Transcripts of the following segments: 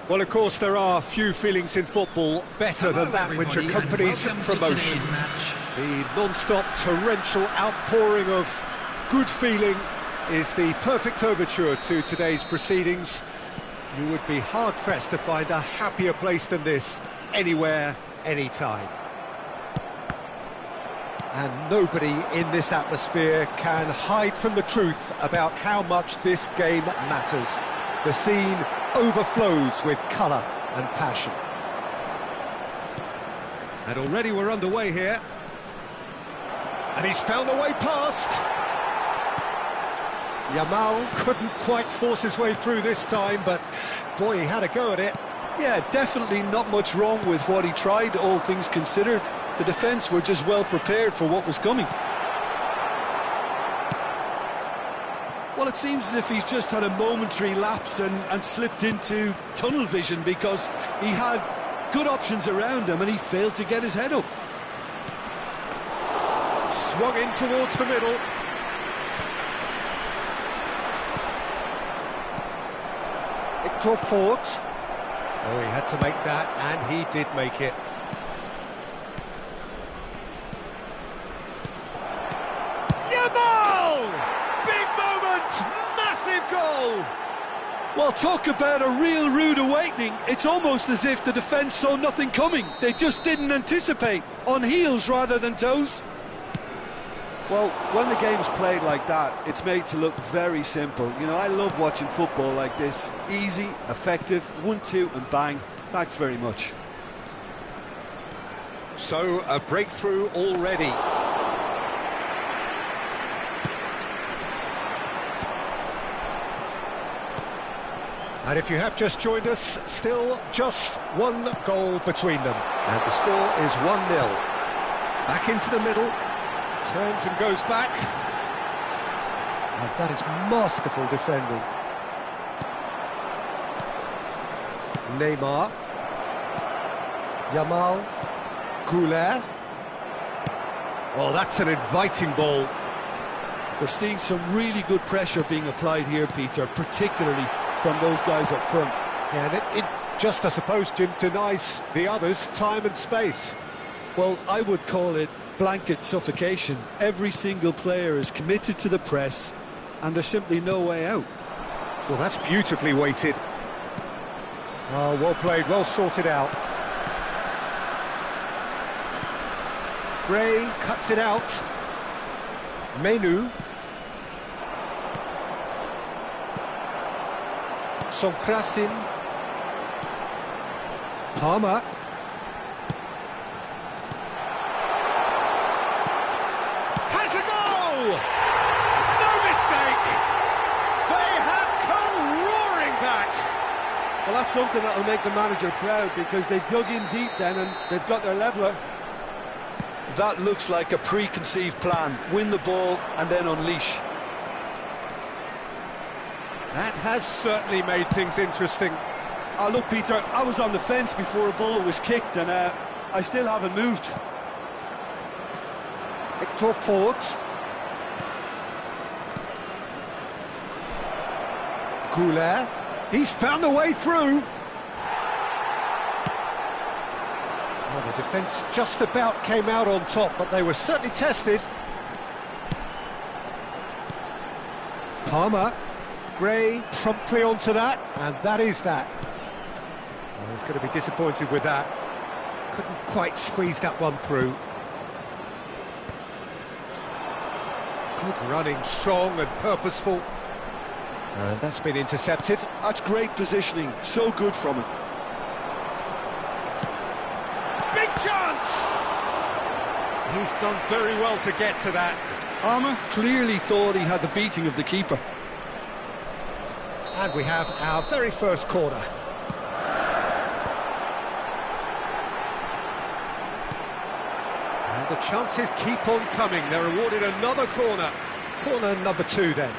Well, of course, there are few feelings in football better than that which accompanies promotion. The non-stop torrential outpouring of good feeling is the perfect overture to today's proceedings. You would be hard-pressed to find a happier place than this, anywhere, anytime. And nobody in this atmosphere can hide from the truth about how much this game matters. The scene overflows with colour and passion. And already we're underway here. And he's found a way past. Yamal couldn't quite force his way through this time, but boy, he had a go at it. Yeah, definitely not much wrong with what he tried, all things considered. The defence were just well prepared for what was coming. Well, it seems as if he's just had a momentary lapse and slipped into tunnel vision, because he had good options around him and he failed to get his head up. Swung in towards the middle. Victor Fort. Oh, he had to make that, and he did make it. Yamal! Big moment! Massive goal! Well, talk about a real rude awakening. It's almost as if the defence saw nothing coming. They just didn't anticipate, on heels rather than toes. Well, when the game's played like that, it's made to look very simple. You know, I love watching football like this. Easy, effective, 1-2 and bang. Thanks very much. So, a breakthrough already. And if you have just joined us, still just one goal between them. And the score is 1-0. Back into the middle. Turns and goes back. And that is masterful defending. Neymar. Yamal. Goulet. Oh, that's an inviting ball. We're seeing some really good pressure being applied here, Peter, particularly from those guys up front. Yeah, and it just, I suppose, Jim, denies the others time and space. Well, I would call it blanket suffocation. Every single player is committed to the press, and there's simply no way out. Well, that's beautifully weighted. Oh, well played, well sorted out. Gray cuts it out. Menu. Sonkrasin. Palmer. Has a goal! No mistake! They have come roaring back! Well, that's something that'll make the manager proud, because they've dug in deep then and they've got their leveller. That looks like a preconceived plan. Win the ball and then unleash. That has certainly made things interesting. Oh, look, Peter, I was on the fence before a ball was kicked, and I still haven't moved. Victor Fort. Goulet. He's found a way through. Well, the defence just about came out on top, but they were certainly tested. Palmer. Gray promptly onto that, and that is that. Well, he's going to be disappointed with that. Couldn't quite squeeze that one through. Good running, strong and purposeful. And that's been intercepted. That's great positioning, so good from him. Big chance! He's done very well to get to that. Palmer clearly thought he had the beating of the keeper. And we have our very first corner. And the chances keep on coming. They're awarded another corner. Corner number 2 then.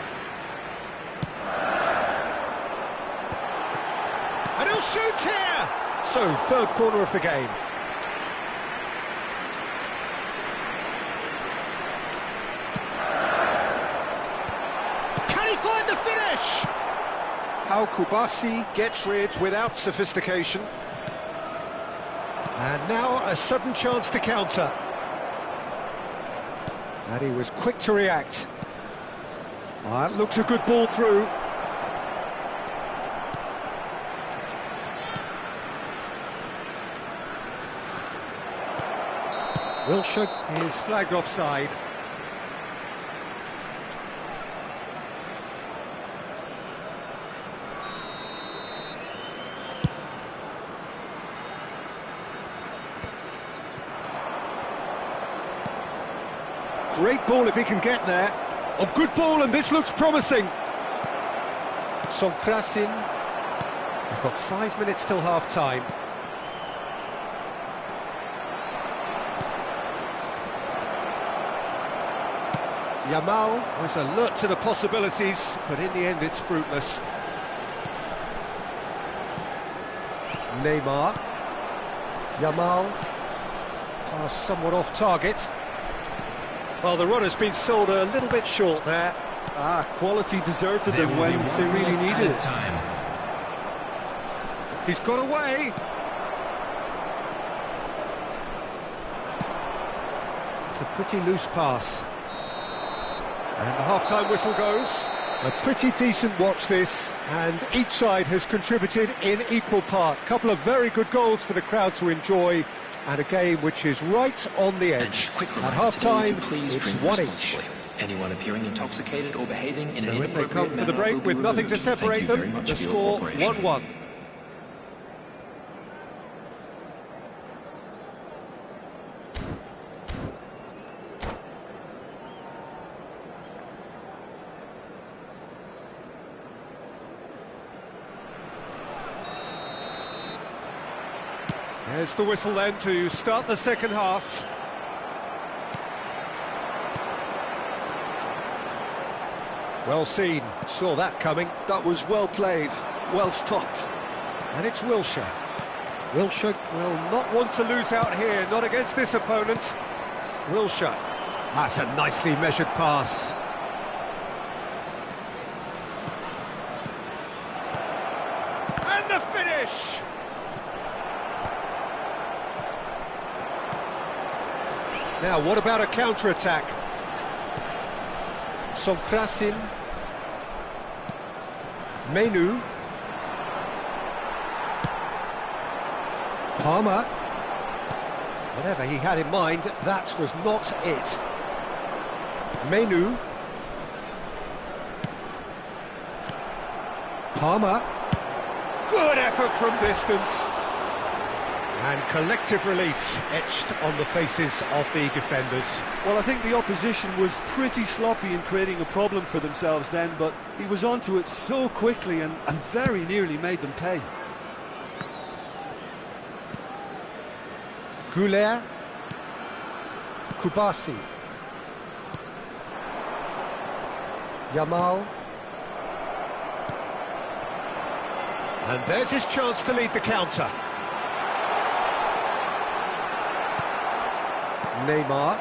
And he'll shoot here! So, third corner of the game. Can he find the finish? How Kubasi gets rid without sophistication. And now a sudden chance to counter. And he was quick to react. That looks a good ball through. Wilshere is flagged offside. Great ball if he can get there. Oh, good ball, and this looks promising. Sonkrasin. We've got 5 minutes till half-time. Yamal was alert to the possibilities, but in the end it's fruitless. Neymar. Yamal. Pass somewhat off target. Well, the runner's been sold a little bit short there. Quality deserted them when they really needed it. He's got away. It's a pretty loose pass. And the half-time whistle goes. A pretty decent watch this, and each side has contributed in equal part. A couple of very good goals for the crowd to enjoy, and a game which is right on the edge. At half-time, it's one each. Anyone appearing intoxicated or behaving in an So in they come for the break with nothing to separate them. The score 1-1. There's the whistle then to start the second half. Well seen, saw that coming. That was well played, well stopped. And it's Wilshere. Wilshere will not want to lose out here, not against this opponent. Wilshere. That's a nicely measured pass. And the finish! Now, what about a counter-attack? Sonkrasin. Menu. Palmer. Whatever he had in mind, that was not it. Menu. Palmer. Good effort from distance. And collective relief etched on the faces of the defenders. Well, I think the opposition was pretty sloppy in creating a problem for themselves then, but he was onto it so quickly and very nearly made them pay. Goulet. Kubasi. Yamal. And there's his chance to lead the counter. Neymar,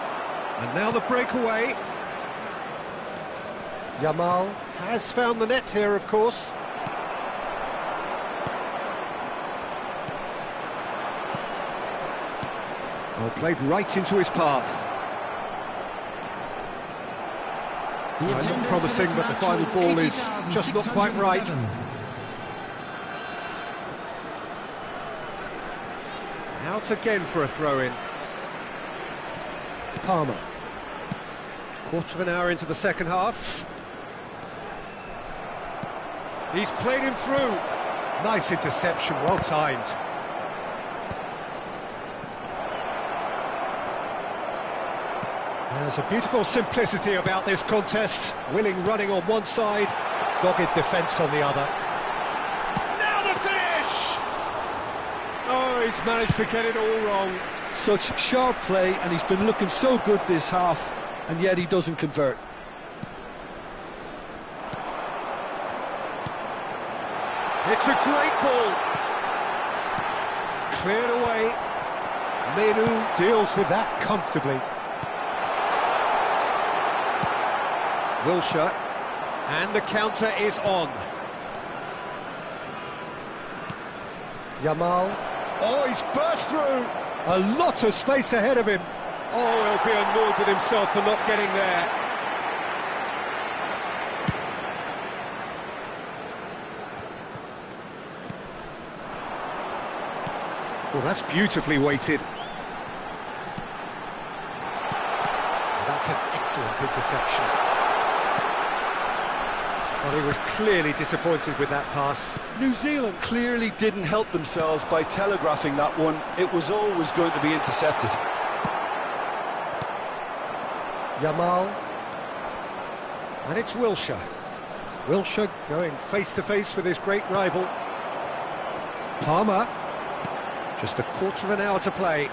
and now the breakaway. Yamal has found the net here, of course. Well, played right into his path. Looked promising, but the final ball is just not quite right. Out again for a throw-in. Palmer. Quarter of an hour into the second half. He's played him through. Nice interception, well timed. There's a beautiful simplicity about this contest. Willing running on one side, dogged defence on the other. Now the finish! Oh, he's managed to get it all wrong. Such sharp play, and he's been looking so good this half, and yet he doesn't convert. It's a great ball. Cleared away. Menu deals with that comfortably. Wilshere, and the counter is on. Yamal. Oh, he's burst through. A lot of space ahead of him. Oh, he'll be annoyed with himself for not getting there. Well, that's beautifully weighted. That's an excellent interception. Well, he was clearly disappointed with that pass. New Zealand clearly didn't help themselves by telegraphing that one. It was always going to be intercepted. Yamal. And it's Wilshere. Wilshere going face-to-face with his great rival. Palmer. Just a quarter of an hour to play.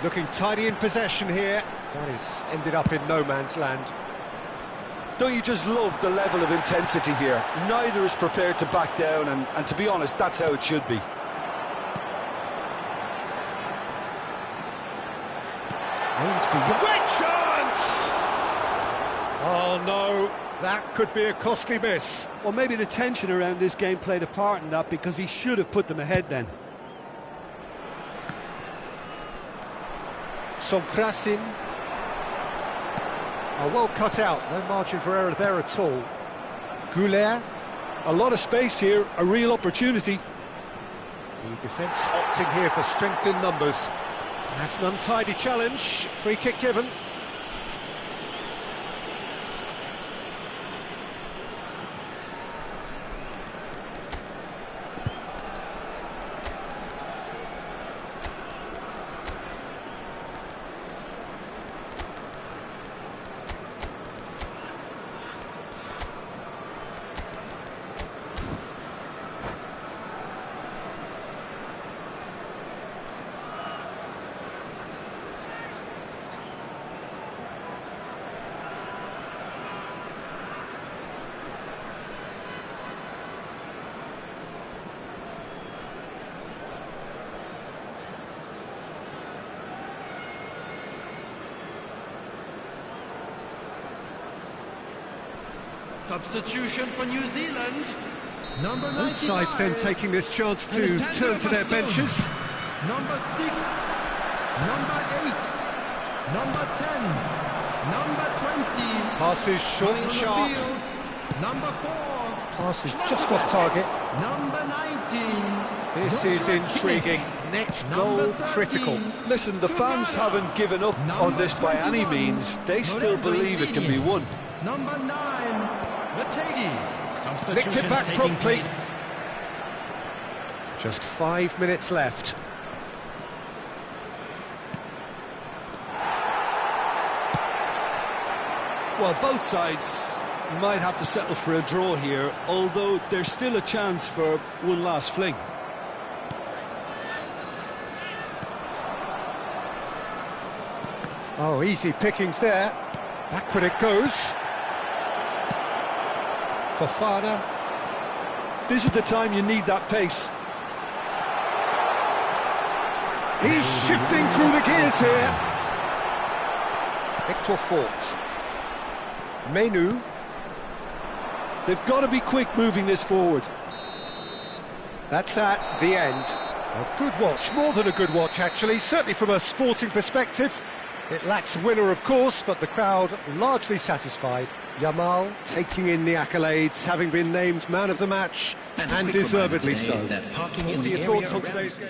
Looking tidy in possession here. That is ended up in no man's land. Don't you just love the level of intensity here? Neither is prepared to back down, and to be honest, that's how it should be. Great chance! Oh no, that could be a costly miss. Well, maybe the tension around this game played a part in that, because he should have put them ahead then. Sonkrasin. Oh, well cut out, no margin for error there at all. Goulet. A lot of space here, a real opportunity. The defence opting here for strength in numbers. That's an untidy challenge, free kick given. Substitution for New Zealand. Number 99. Both sides then taking this chance to turn to their benches. Number 6. Number 8. Number 10. Number 20. Passes short and sharp. Field, number 4. Passes just off target. Number 19. This is intriguing. Next goal critical. Listen, the fans haven't given up on this by any means. They still believe it can be won. Number 9. Nicked it back promptly. Just 5 minutes left. Well, both sides might have to settle for a draw here, although there's still a chance for one last fling. Oh, easy pickings there. Backward it goes. Fofana. This is the time you need that pace. He's shifting through the gears here. Victor Fort. Menu. They've got to be quick moving this forward. That's that, the end. A good watch, more than a good watch actually, certainly from a sporting perspective. It lacks winner, of course, but the crowd largely satisfied. Yamal taking in the accolades, having been named man of the match, and deservedly so. What are your thoughts on today's game?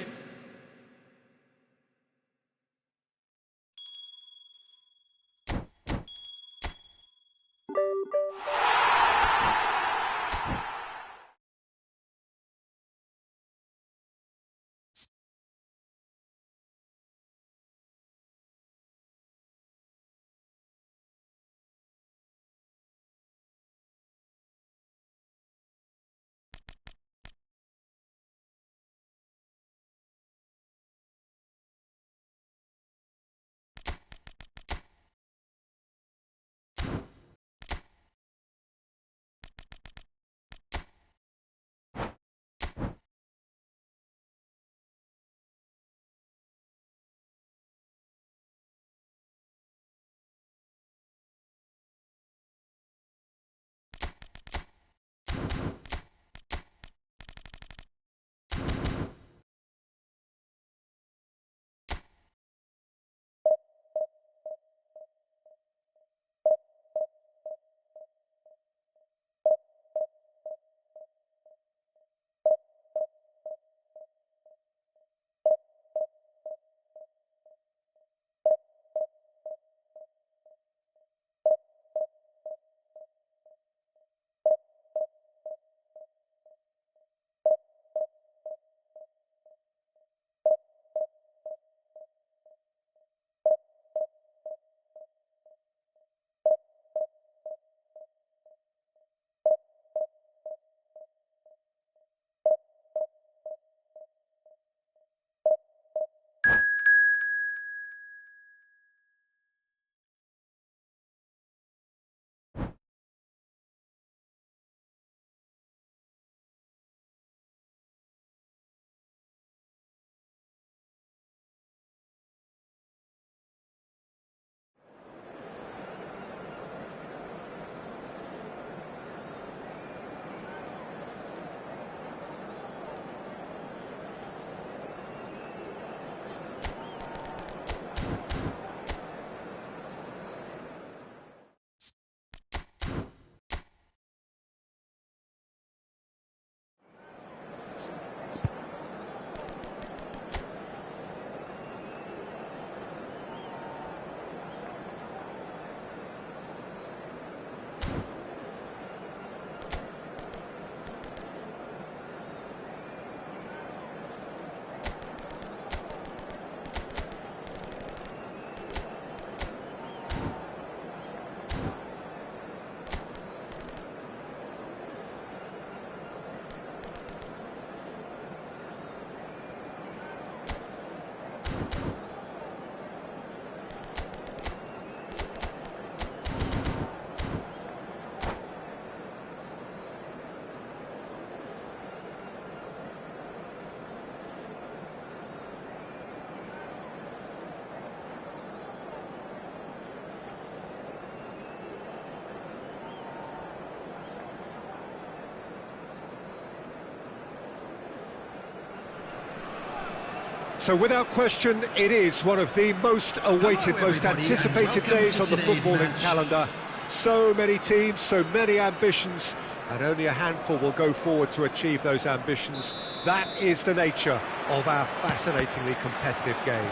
So without question, it is one of the most awaited, most anticipated days on the footballing calendar. So many teams, so many ambitions, and only a handful will go forward to achieve those ambitions. That is the nature of our fascinatingly competitive game.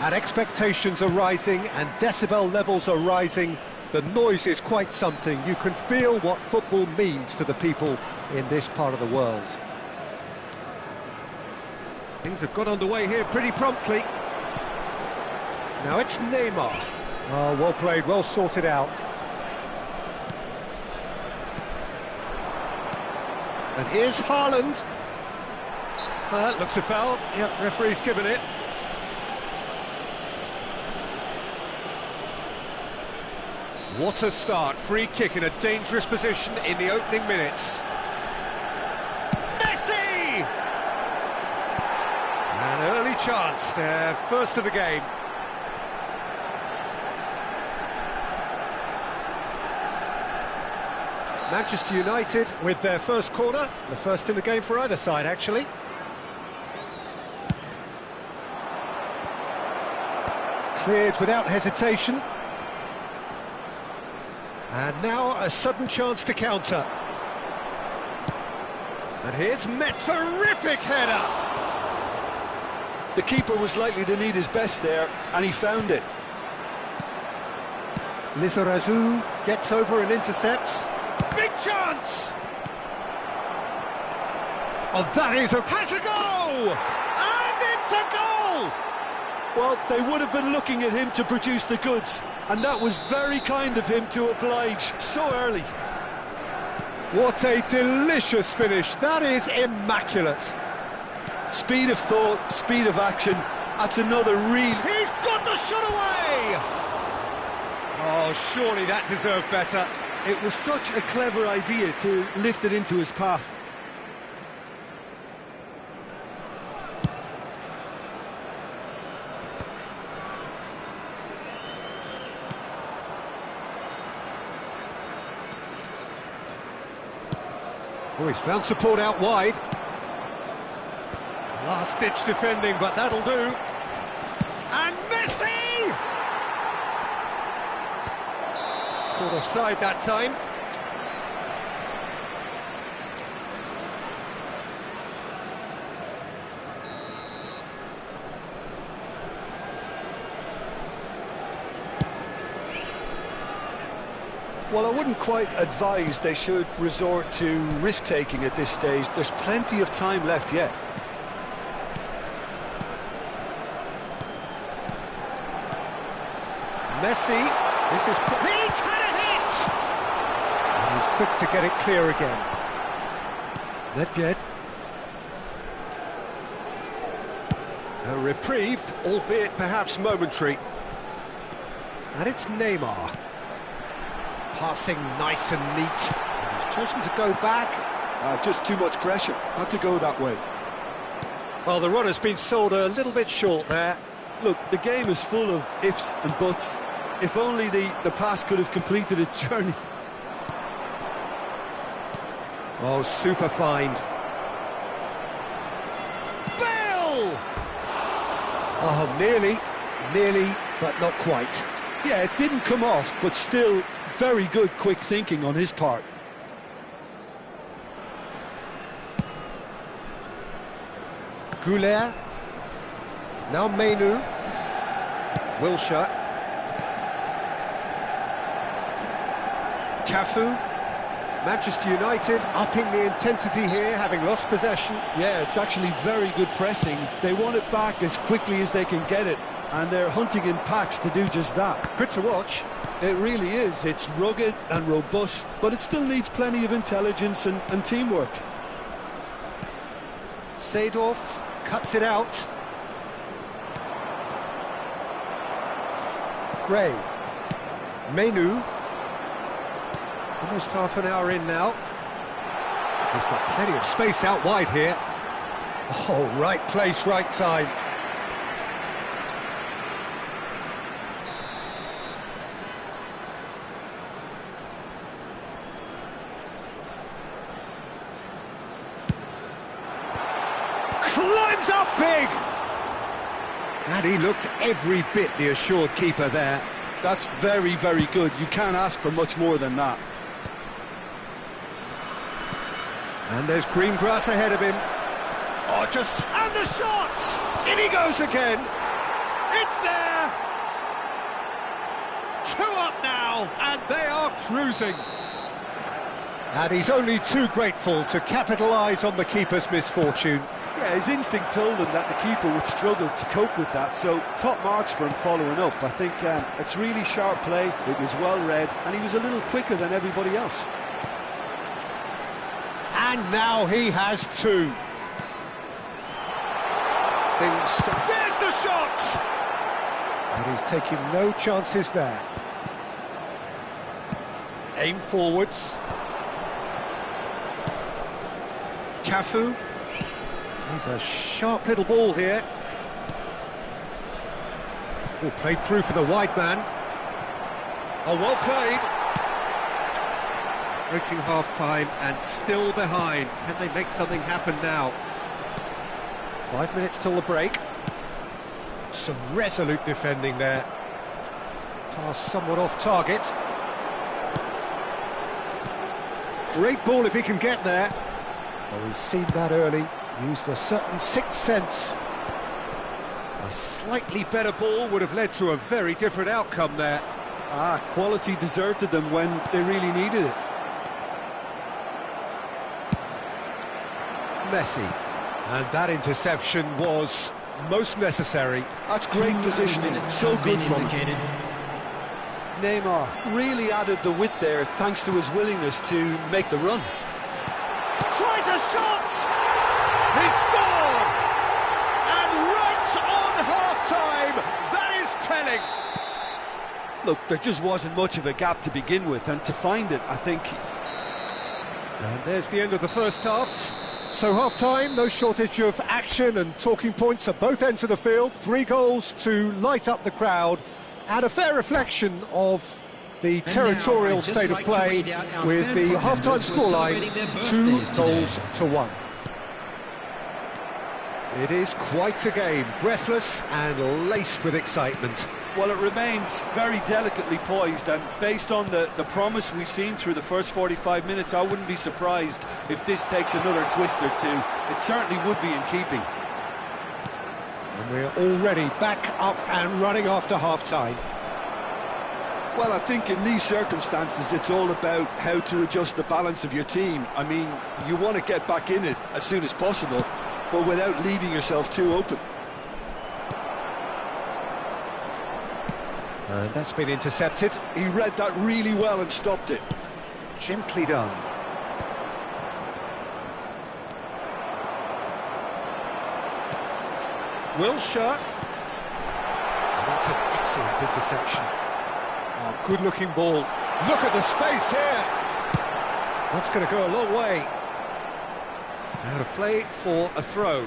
And expectations are rising and decibel levels are rising. The noise is quite something. You can feel what football means to the people in this part of the world. Things have got underway here pretty promptly. Now it's Neymar. Oh, well played, well sorted out. And here's Haaland. That looks a foul. Yep, referee's given it. What a start. Free kick in a dangerous position in the opening minutes. Messi! An early chance there, first of the game. Manchester United with their first corner, the first in the game for either side, actually. Cleared without hesitation. And now a sudden chance to counter. And here's Messi, terrific header! The keeper was likely to need his best there, and he found it. Lizarazu gets over and intercepts. Big chance! Oh, that is has a goal! And it's a goal! Well, they would have been looking at him to produce the goods, and that was very kind of him to oblige so early. What a delicious finish. That is immaculate. Speed of thought, speed of action. That's another real... He's got the shot away! Oh, surely that deserved better. It was such a clever idea to lift it into his path. Oh, he's found support out wide. Last-ditch defending, but that'll do. And Messi! Caught offside that time. Well, I wouldn't quite advise they should resort to risk-taking at this stage. There's plenty of time left yet. Messi, this is... He's had a hit! And he's quick to get it clear again. Nedved. A reprieve, albeit perhaps momentary. And it's Neymar. Passing nice and neat. He's chosen to go back. Just too much pressure. Had to go that way. Well, the run has been sold a little bit short there. Look, the game is full of ifs and buts. If only the pass could have completed its journey. Oh, super find. Bale! Oh, nearly, but not quite. Yeah, it didn't come off, but still very good quick thinking on his part. Goulet. Now Menu. Wilshere. Cafu. Manchester United upping the intensity here, having lost possession. Yeah, it's actually very good pressing. They want it back as quickly as they can get it, and they're hunting in packs to do just that. Good to watch. It really is. It's rugged and robust, but it still needs plenty of intelligence and teamwork. Seedorf cuts it out. Gray. Menu. Almost half an hour in now. He's got plenty of space out wide here. Oh, right place, right time. climbs up big! And he looked every bit the assured keeper there. That's very, very good. You can't ask for much more than that. And there's green grass ahead of him. Oh, just... and the shot! In he goes again! It's there! 2 up now, and they are cruising. And he's only too grateful to capitalise on the keeper's misfortune. Yeah, his instinct told him that the keeper would struggle to cope with that, so top marks for him following up. I think it's really sharp play, it was well read, and he was a little quicker than everybody else. And now he has 2. There's the shot! And he's taking no chances there. Aim forwards. Cafu. He's a sharp little ball here. Oh, played through for the wide man. Oh, well played. Reaching half-time and still behind. Can they make something happen now? 5 minutes till the break. Some resolute defending there. Pass somewhat off target. Great ball if he can get there. Oh, he's seen that early. Used a certain sixth sense. A slightly better ball would have led to a very different outcome there. Quality deserted them when they really needed it. Messi. And that interception was most necessary. That's great positioning, so good from him. Neymar really added the width there thanks to his willingness to make the run. Tries a shot! He scored! And right on half-time, that is telling. Look, there just wasn't much of a gap to begin with, and to find it, I think... And there's the end of the first half. So half-time, no shortage of action and talking points at both ends of the field. 3 goals to light up the crowd, and a fair reflection of the territorial state of play, with the half-time scoreline 2-1. It is quite a game, breathless and laced with excitement. Well, it remains very delicately poised, and based on the promise we've seen through the first 45 minutes, I wouldn't be surprised if this takes another twist or two. It certainly would be in keeping. And we're already back up and running after half-time. Well, I think in these circumstances, it's all about how to adjust the balance of your team. I mean, you want to get back in it as soon as possible, but without leaving yourself too open. And that's been intercepted. He read that really well and stopped it. Gently done. Wilshere. That's an excellent interception. Oh, good-looking ball. Look at the space here. That's going to go a long way. Out of play for a throw.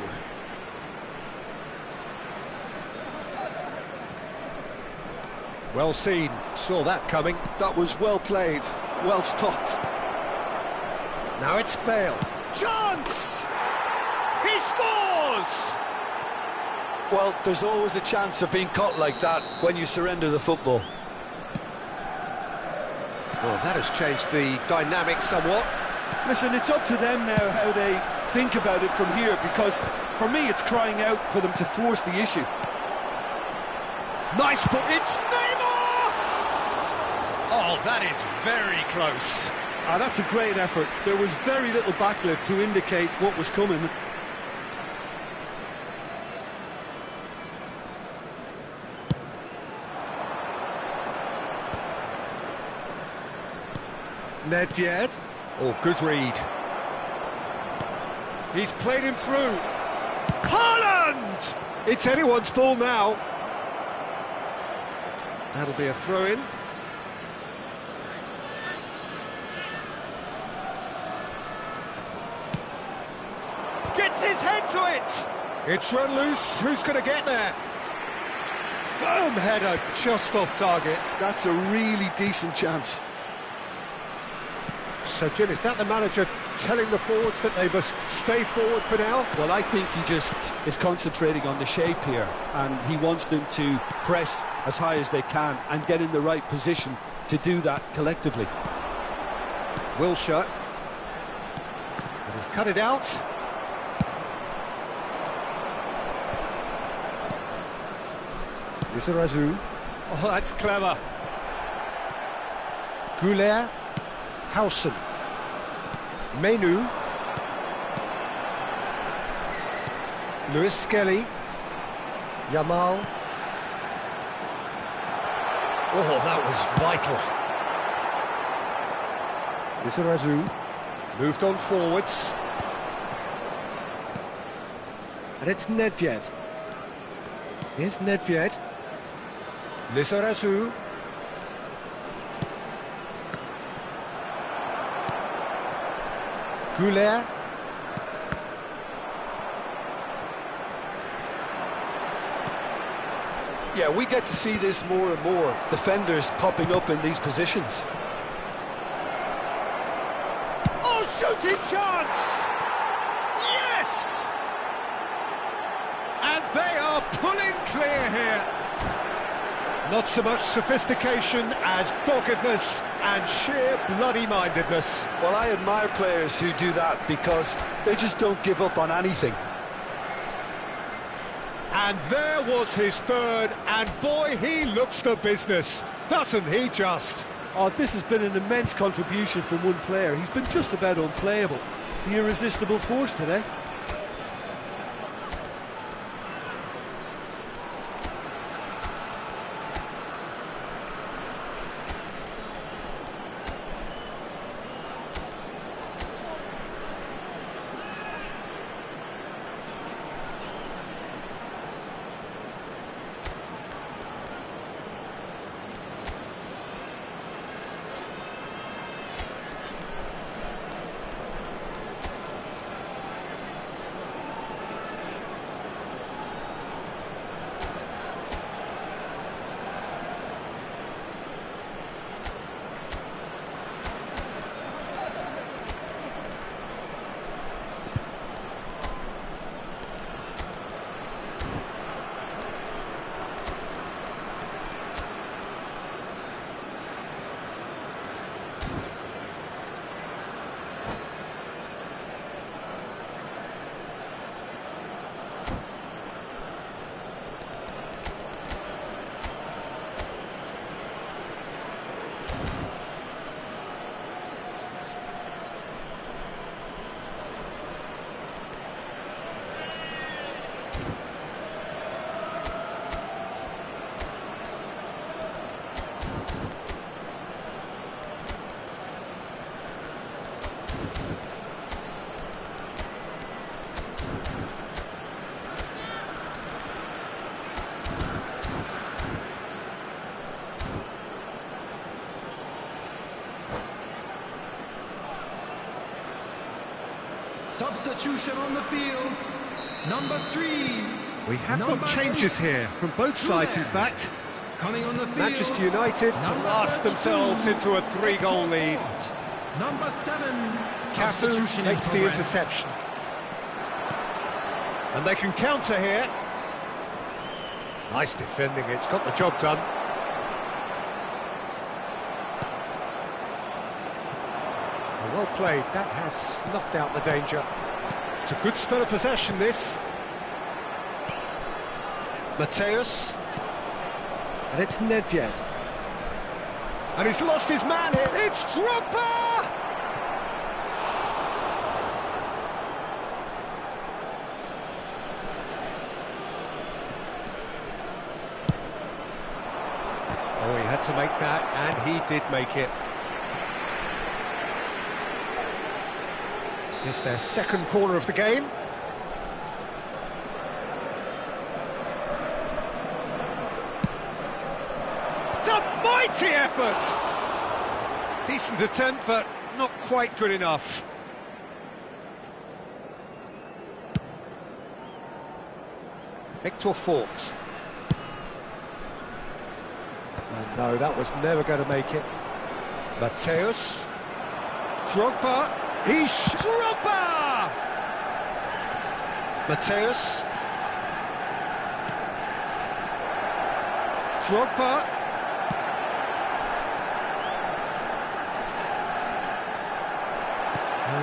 Well seen, saw that coming. That was well played, well stopped. Now it's Bale. Chance! He scores! Well, there's always a chance of being caught like that when you surrender the football. Well, that has changed the dynamic somewhat. Listen, it's up to them now how they think about it from here, because for me it's crying out for them to force the issue. Nice ball, it's Neymar! Oh, that is very close. That's a great effort. There was very little backlift to indicate what was coming. Nedved. Oh, good read. He's played him through. Haaland! It's anyone's ball now. That'll be a throw-in. Gets his head to it! It's run loose, who's going to get there? Firm header, just off target. That's a really decent chance. So, Jim, is that the manager telling the forwards that they must stay forward for now? Well, I think he just is concentrating on the shape here, and he wants them to press as high as they can and get in the right position to do that collectively. Wilshere. And he's cut it out. Lizarazu. Oh, that's clever. Goulet. Howson. Menu. Lewis Skelly. Yamal. Oh, that was vital. Lizarazu. Moved on forwards. And it's Nedved. Here's Nedved. Lizarazu. Goulet. Yeah, we get to see this more and more. Defenders popping up in these positions. Oh, shooting chance! Yes! And they are pulling clear here. Not so much sophistication as doggedness and sheer bloody-mindedness. Well, I admire players who do that because they just don't give up on anything. And there was his third, and boy, he looks the business, doesn't he just? Oh, this has been an immense contribution from one player. He's been just about unplayable. The irresistible force today. Substitution on the field. Number 3. We have got changes here from both sides, in fact. Coming on the field. Manchester United blast themselves into a 3-goal lead. Number 7. Cafu makes the interception. And they can counter here. Nice defending, it's got the job done. Well played, that has snuffed out the danger. It's a good spell of possession, this. Mateus. And it's Nedved. And he's lost his man here. It's Drogba! Oh, he had to make that, and he did make it. It's their second corner of the game. It's a mighty effort! Decent attempt, but not quite good enough. Victor Fort. Oh, no, that was never going to make it. Mateus. Drogba. He's Drogba! Mateus. Drogba.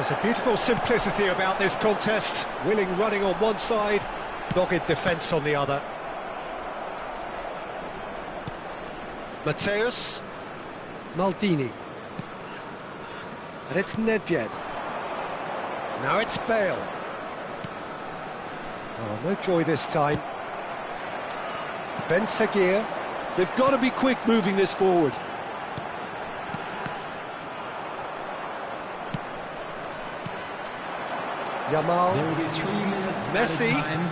There's a beautiful simplicity about this contest. Willing running on one side, dogged defence on the other. Mateus. Maldini. And it's Nedved. Now it's Bale. Oh, no joy this time. Ben Seguir. They've got to be quick moving this forward. Yamal. There will be 3 minutes Messi. added time.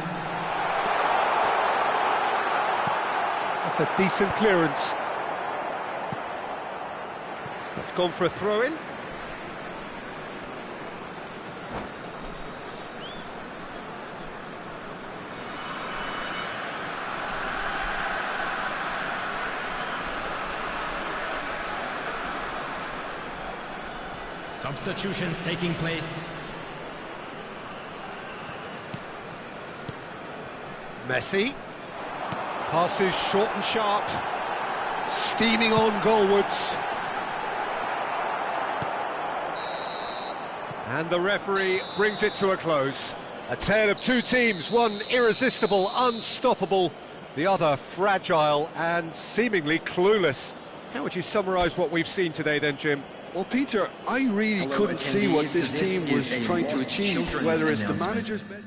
That's a decent clearance. It's gone for a throw-in. Substitutions taking place. Messi. Passes short and sharp. Steaming on goalwards. And the referee brings it to a close. A tale of two teams, one irresistible, unstoppable, the other fragile and seemingly clueless. How would you summarise what we've seen today then, Jim? Well, Peter, I really couldn't see what this team was trying to achieve, whether it's the manager's best...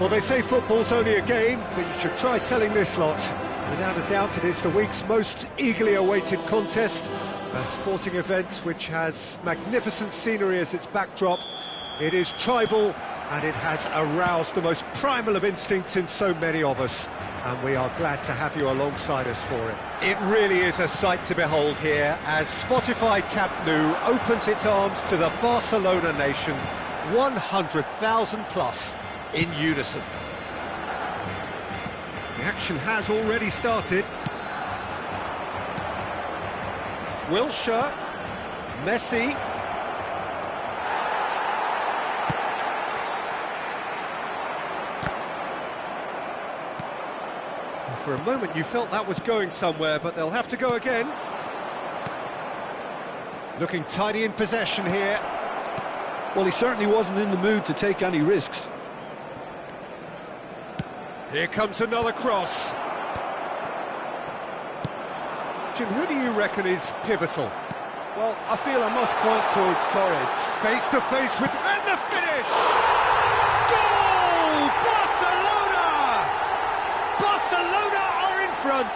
Well, they say football's only a game, but you should try telling this lot. Without a doubt, it is the week's most eagerly awaited contest, a sporting event which has magnificent scenery as its backdrop. It is tribal, and it has aroused the most primal of instincts in so many of us, and we are glad to have you alongside us for it. It really is a sight to behold here as Spotify Camp Nou opens its arms to the Barcelona nation, 100,000 plus in unison. The action has already started. Wilshere, Messi. For a moment you felt that was going somewhere, but they'll have to go again. Looking tidy in possession here. Well, he certainly wasn't in the mood to take any risks. Here comes another cross. Jim, who do you reckon is pivotal? Well, I feel I must point towards Torres. Face to face with... and the finish! Goal! Barcelona! Barcelona are in front!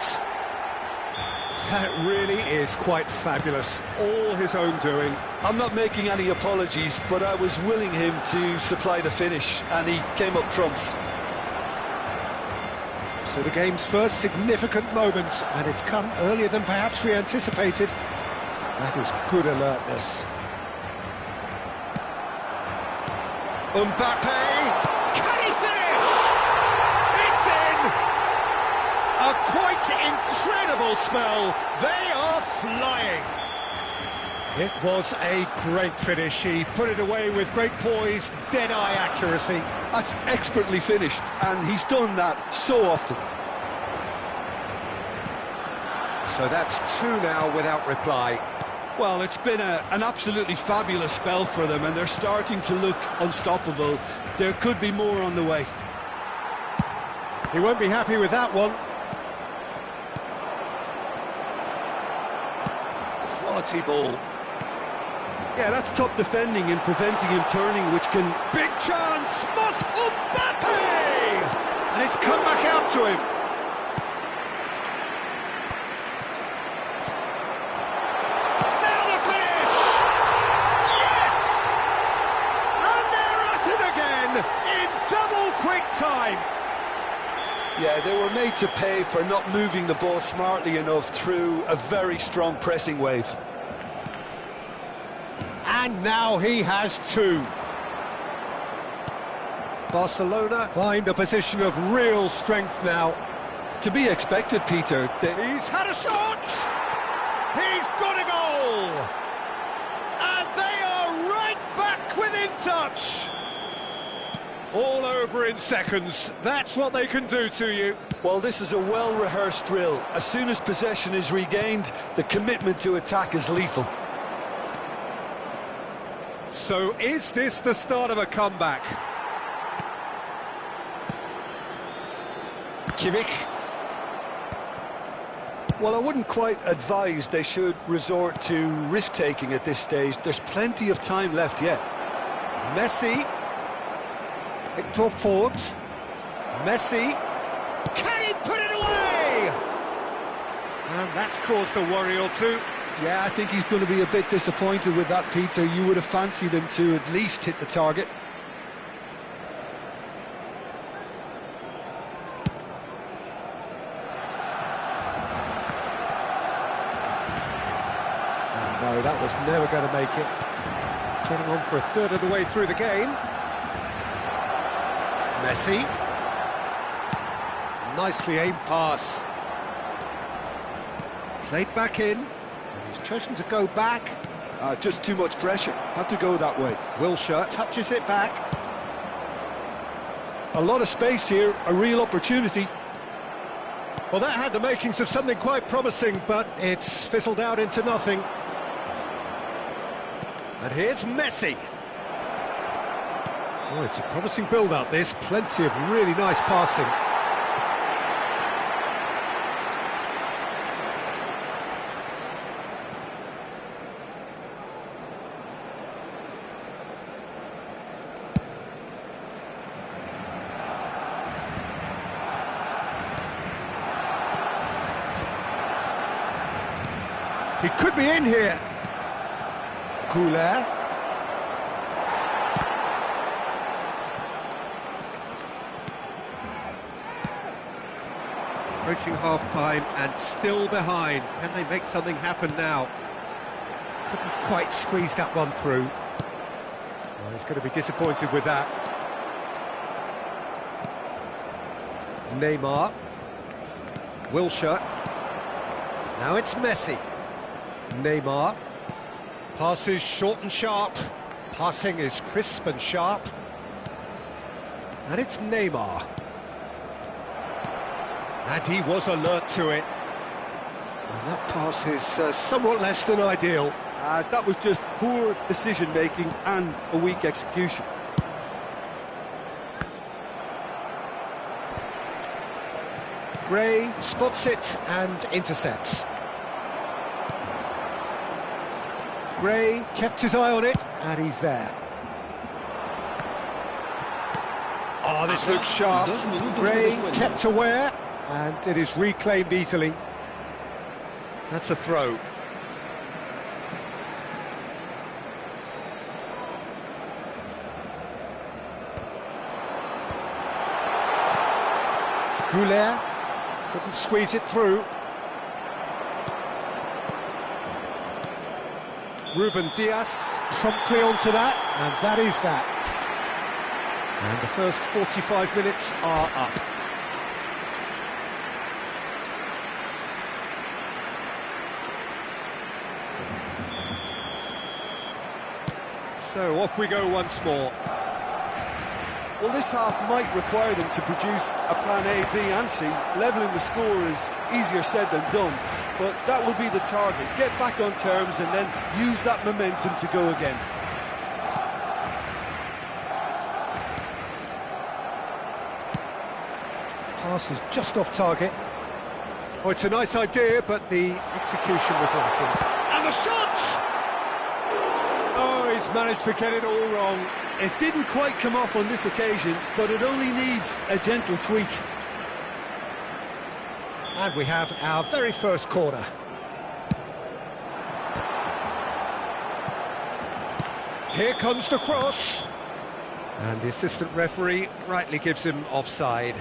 That really is quite fabulous. All his own doing. I'm not making any apologies, but I was willing him to supply the finish, and he came up trumps. So the game's first significant moment, and it's come earlier than perhaps we anticipated. That is good alertness. Mbappe! Can he finish? It's in! A quite incredible spell. They are flying. It was a great finish. He put it away with great poise, dead-eye accuracy. That's expertly finished, and he's done that so often. So that's two now without reply. Well, it's been an absolutely fabulous spell for them, and they're starting to look unstoppable. There could be more on the way. He won't be happy with that one. Quality ball. Yeah, that's top defending and preventing him turning, which can... Big chance! Must Mbappe! And it's come back out to him. Now the finish! Yes! And they're at it again in double quick time. Yeah, they were made to pay for not moving the ball smartly enough through a very strong pressing wave. And now he has two. Barcelona find a position of real strength now. To be expected, Peter. He's had a shot! He's got a goal! And they are right back within touch! All over in seconds. That's what they can do to you. Well, this is a well-rehearsed drill. As soon as possession is regained, the commitment to attack is lethal. So is this the start of a comeback? Kimmich. Well, I wouldn't quite advise they should resort to risk-taking at this stage. There's plenty of time left yet. Messi. Hector Ford. Messi. Can he put it away? And that's caused a worry or two. Yeah, I think he's going to be a bit disappointed with that, Peter. You would have fancied him to at least hit the target. No, that was never going to make it. Getting on for a third of the way through the game. Messi. Nicely aimed pass. Played back in. And he's chosen to go back. Just too much pressure. Had to go that way. Wilshere touches it back. A lot of space here, a real opportunity. Well, that had the makings of something quite promising, but it's fizzled out into nothing. And here's Messi. Oh, it's a promising build-up, this. Plenty of really nice passing. He could be in here. Goulet. Approaching half-time and still behind. Can they make something happen now? Couldn't quite squeeze that one through. Well, he's going to be disappointed with that. Neymar. Wilshere. Now it's Messi. Neymar. Passes short and sharp. Passing is crisp and sharp. And it's Neymar. And he was alert to it. And that pass is somewhat less than ideal. That was just poor decision-making and a weak execution. Gray spots it and intercepts. Gray kept his eye on it, and he's there. Oh, this looks sharp. Gray kept aware, and it is reclaimed easily. That's a throw. Goulet couldn't squeeze it through. Ruben Dias promptly onto that, and that is that. And the first 45 minutes are up. So off we go once more. Well, this half might require them to produce a plan A, B and C. Levelling the score is easier said than done, but that will be the target. Get back on terms and then use that momentum to go again. Pass is just off target. Oh, it's a nice idea, but the execution was lacking. And the shot! Oh, he's managed to get it all wrong. It didn't quite come off on this occasion, but it only needs a gentle tweak. And we have our very first corner. Here comes the cross. And the assistant referee rightly gives him offside.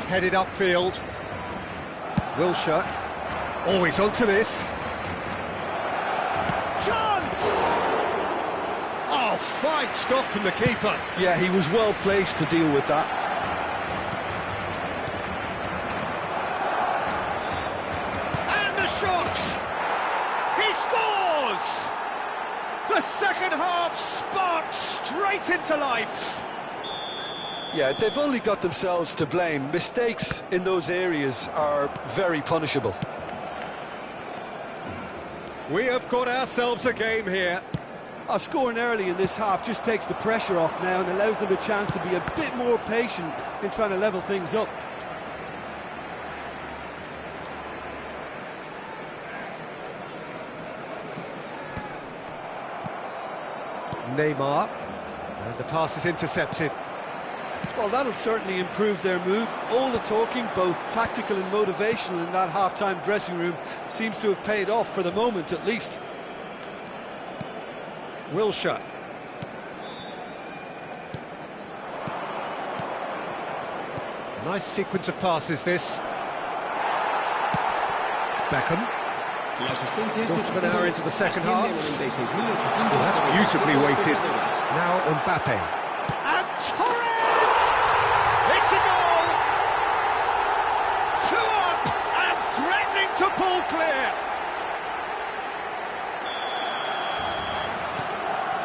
Headed upfield. Wilshere. Oh, he's onto this. Chance! Oh, fine stop from the keeper. Yeah, he was well placed to deal with that. And the shot! He scores! The second half sparks straight into life. Yeah, they've only got themselves to blame. Mistakes in those areas are very punishable. We have got ourselves a game here. Scoring early in this half just takes the pressure off now and allows them a chance to be a bit more patient in trying to level things up. Neymar. And the pass is intercepted. Well, that'll certainly improve their mood. All the talking, both tactical and motivational, in that half-time dressing room seems to have paid off for the moment, at least. Wilshere. Nice sequence of passes, this. Beckham. Quarter of an hour into the second half. Oh, that's beautifully weighted. Now Mbappe. And Torres! It's a goal! 2 up and threatening to pull clear.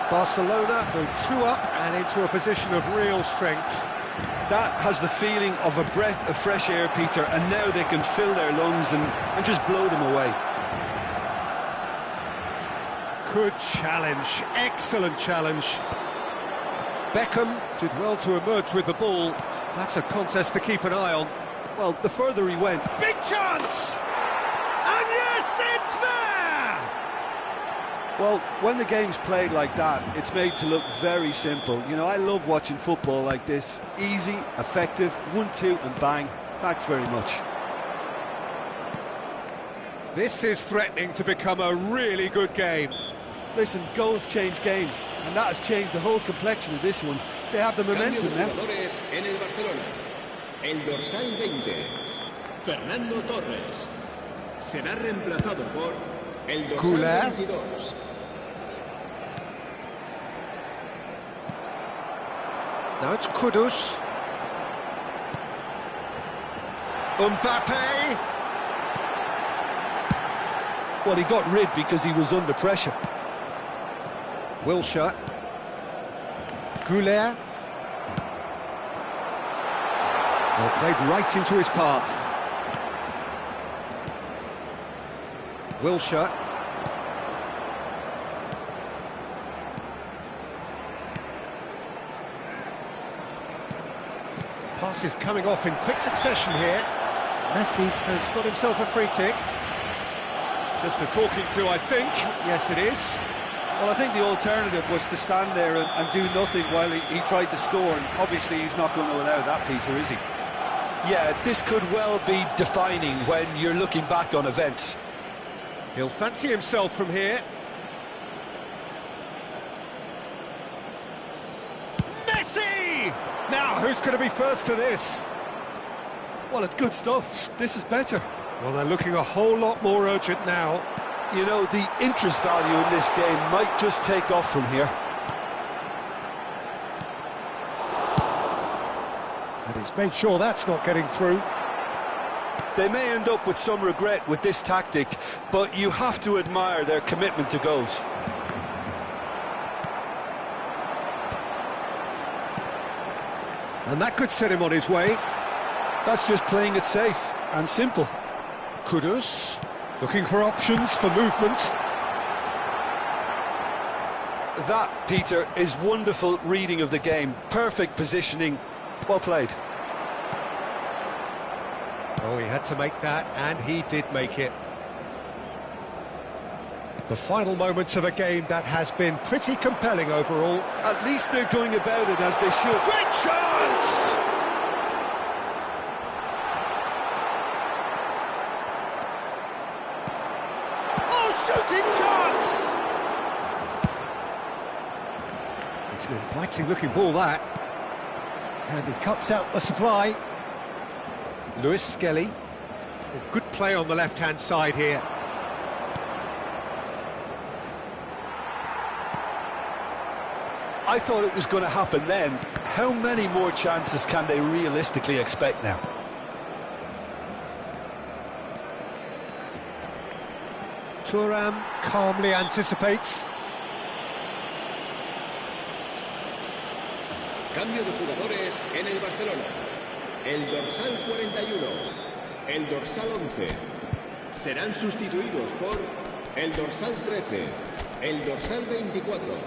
Barcelona go 2 up and into a position of real strength. That has the feeling of a breath of fresh air, Peter, and now they can fill their lungs and just blow them away. Good challenge, excellent challenge. Beckham did well to emerge with the ball. That's a contest to keep an eye on. Well, the further he went... Big chance! And yes, it's there! Well, when the game's played like that, it's made to look very simple. You know, I love watching football like this. Easy, effective, 1-2 and bang. Thanks very much. This is threatening to become a really good game. Listen, goals change games, and that has changed the whole complexion of this one. They have the momentum now. En el Barcelona. El dorsal 20, Fernando Torres. Será reemplazado por el dorsal 22. Now it's Kudus. Mbappe. Well, he got rid because he was under pressure. Wilshere. Goulet. Well, played right into his path. Wilshere. Pass is coming off in quick succession here. Messi has got himself a free kick. Just a talking to, I think. Yes, it is. Well, I think the alternative was to stand there and do nothing while he tried to score, and obviously he's not going to allow that, Peter, is he? Yeah, this could well be defining when you're looking back on events. He'll fancy himself from here. Messi! Now, who's going to be first to this? Well, it's good stuff. This is better. Well, they're looking a whole lot more urgent now. You know, the interest value in this game might just take off from here. And he's made sure that's not getting through. They may end up with some regret with this tactic, but you have to admire their commitment to goals. And that could set him on his way. That's just playing it safe and simple. Kudus, looking for options for movement. That, Peter, is wonderful reading of the game. Perfect positioning. Well played. Oh, he had to make that, and he did make it. The final moments of a game that has been pretty compelling overall. At least they're going about it as they should. Great chance! Shooting chance! It's an inviting looking ball, that. And he cuts out the supply. Lewis Skelly. Good play on the left-hand side here. I thought it was going to happen then. How many more chances can they realistically expect now? Thuram calmly anticipates. Cambio de jugadores en el Barcelona. El dorsal 41, el dorsal 11, serán sustituidos por el dorsal 13, el dorsal 24.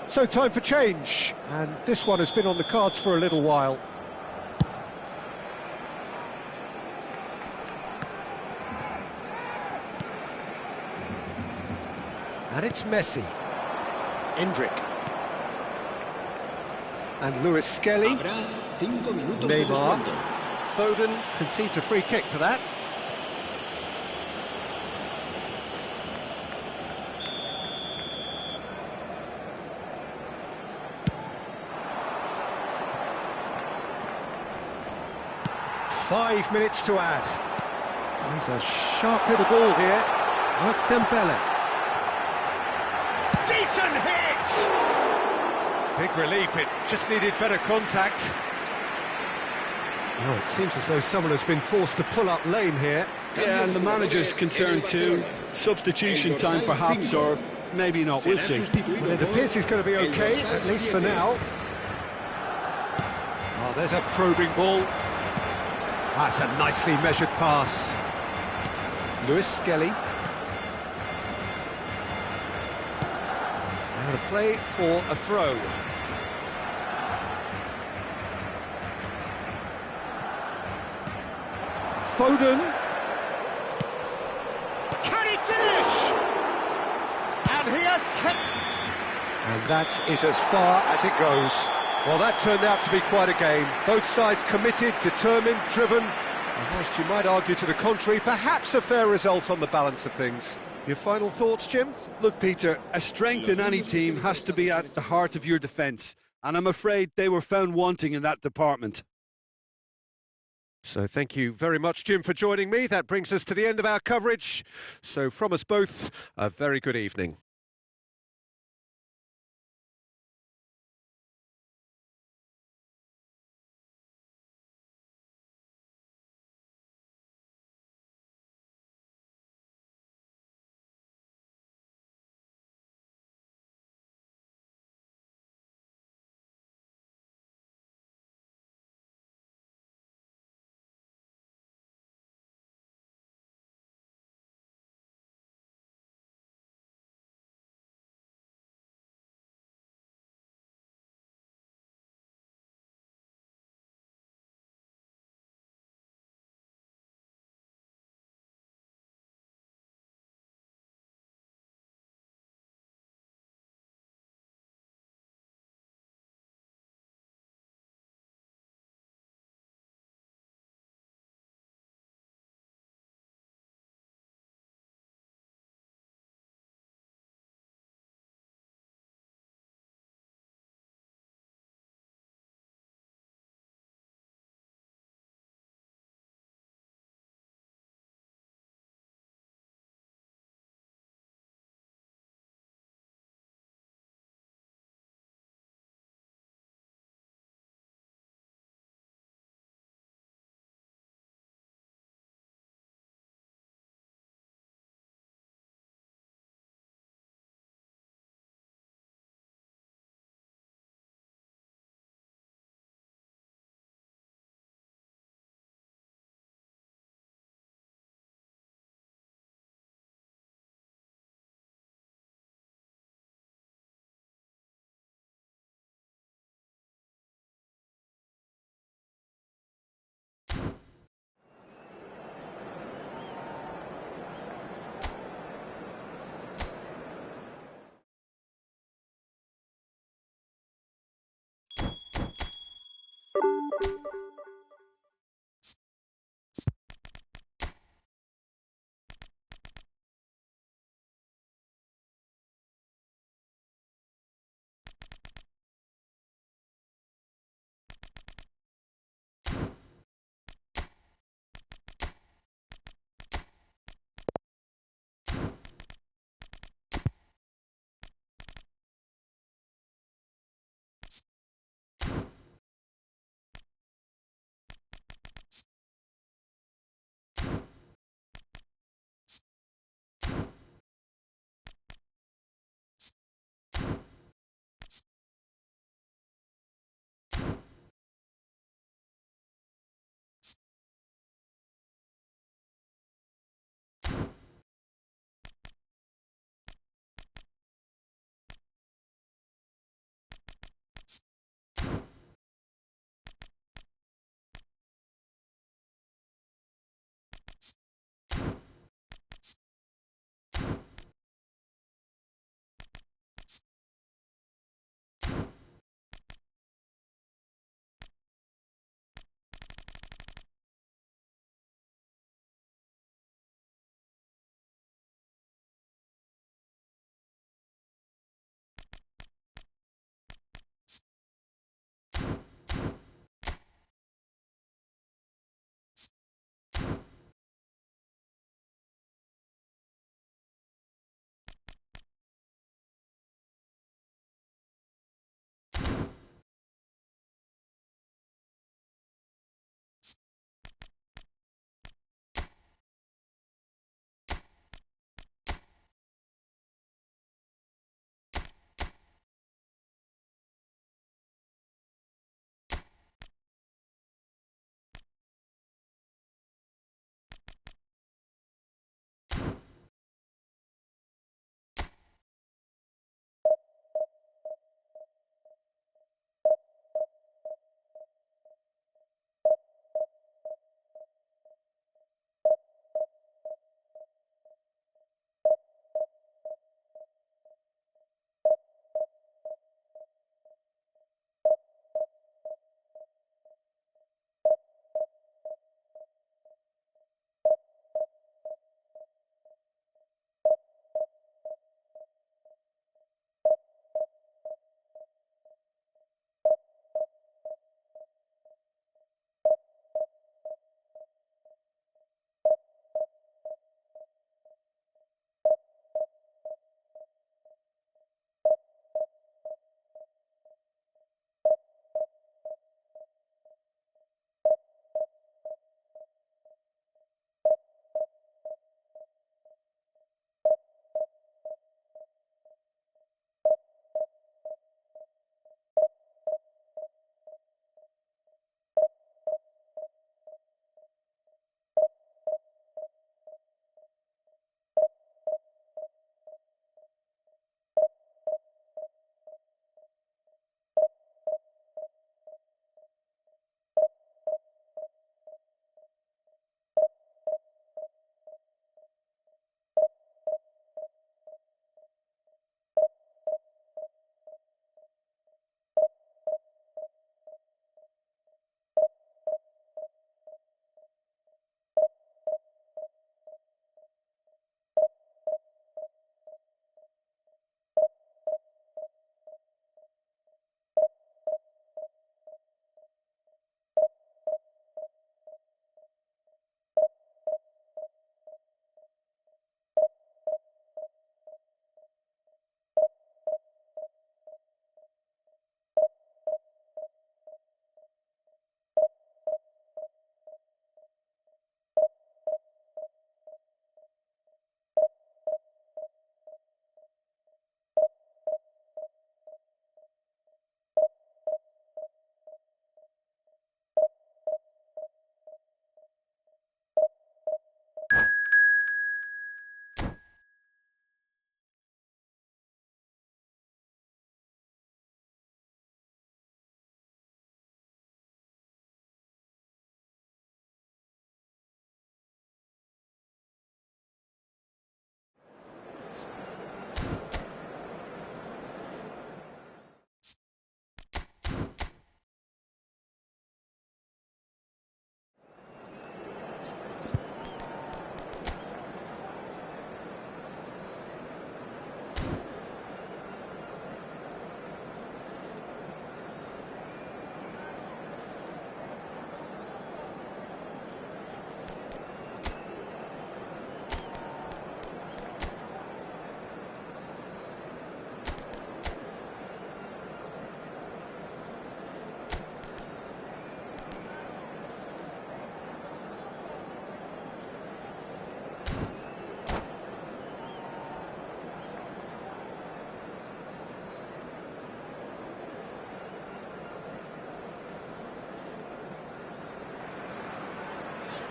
So time for change, and this one has been on the cards for a little while. And it's Messi, Endrick, and Lewis Skelly, Neymar, Foden concedes a free kick for that. Five minutes to add. Oh, he's a sharp little ball here. Oh, it's Dembele. Decent hit! Big relief, it just needed better contact. Oh, it seems as though someone has been forced to pull up lame here. Yeah, and the manager's concerned too. Substitution time perhaps, or maybe not, we'll see. Well, it appears he's going to be okay, at least for now. Oh, there's a probing ball. That's a nicely measured pass. Lewis Skelly. Out of play for a throw. Foden. Can he finish? And he has kept... And that is as far as it goes. Well, that turned out to be quite a game. Both sides committed, determined, driven. And whilst you might argue to the contrary, perhaps a fair result on the balance of things. Your final thoughts, Jim? Look, Peter, a strength in any team has to be at the heart of your defence, and I'm afraid they were found wanting in that department. So thank you very much, Jim, for joining me. That brings us to the end of our coverage. So from us both, a very good evening.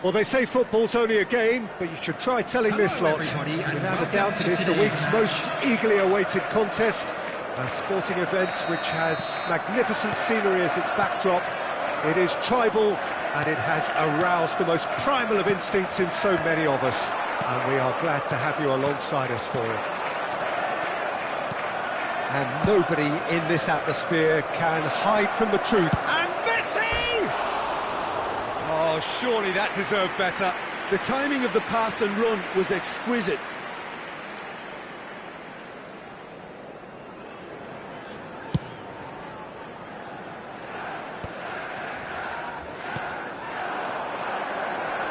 Well, they say football's only a game, but you should try telling this lot. Without a doubt, it is the week's most eagerly awaited contest. A sporting event which has magnificent scenery as its backdrop. It is tribal, and it has aroused the most primal of instincts in so many of us. And we are glad to have you alongside us for it. And nobody in this atmosphere can hide from the truth. And Messi! Oh, surely that deserved better. The timing of the pass and run was exquisite.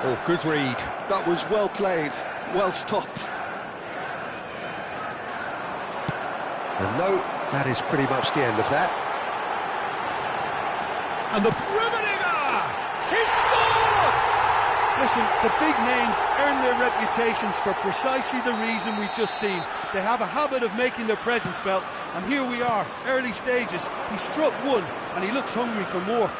Oh, good read. That was well played, well stopped. And no, that is pretty much the end of that. And the Rummenigge! He's scored! Listen, the big names earn their reputations for precisely the reason we've just seen. They have a habit of making their presence felt, and here we are, early stages. He struck one, and he looks hungry for more.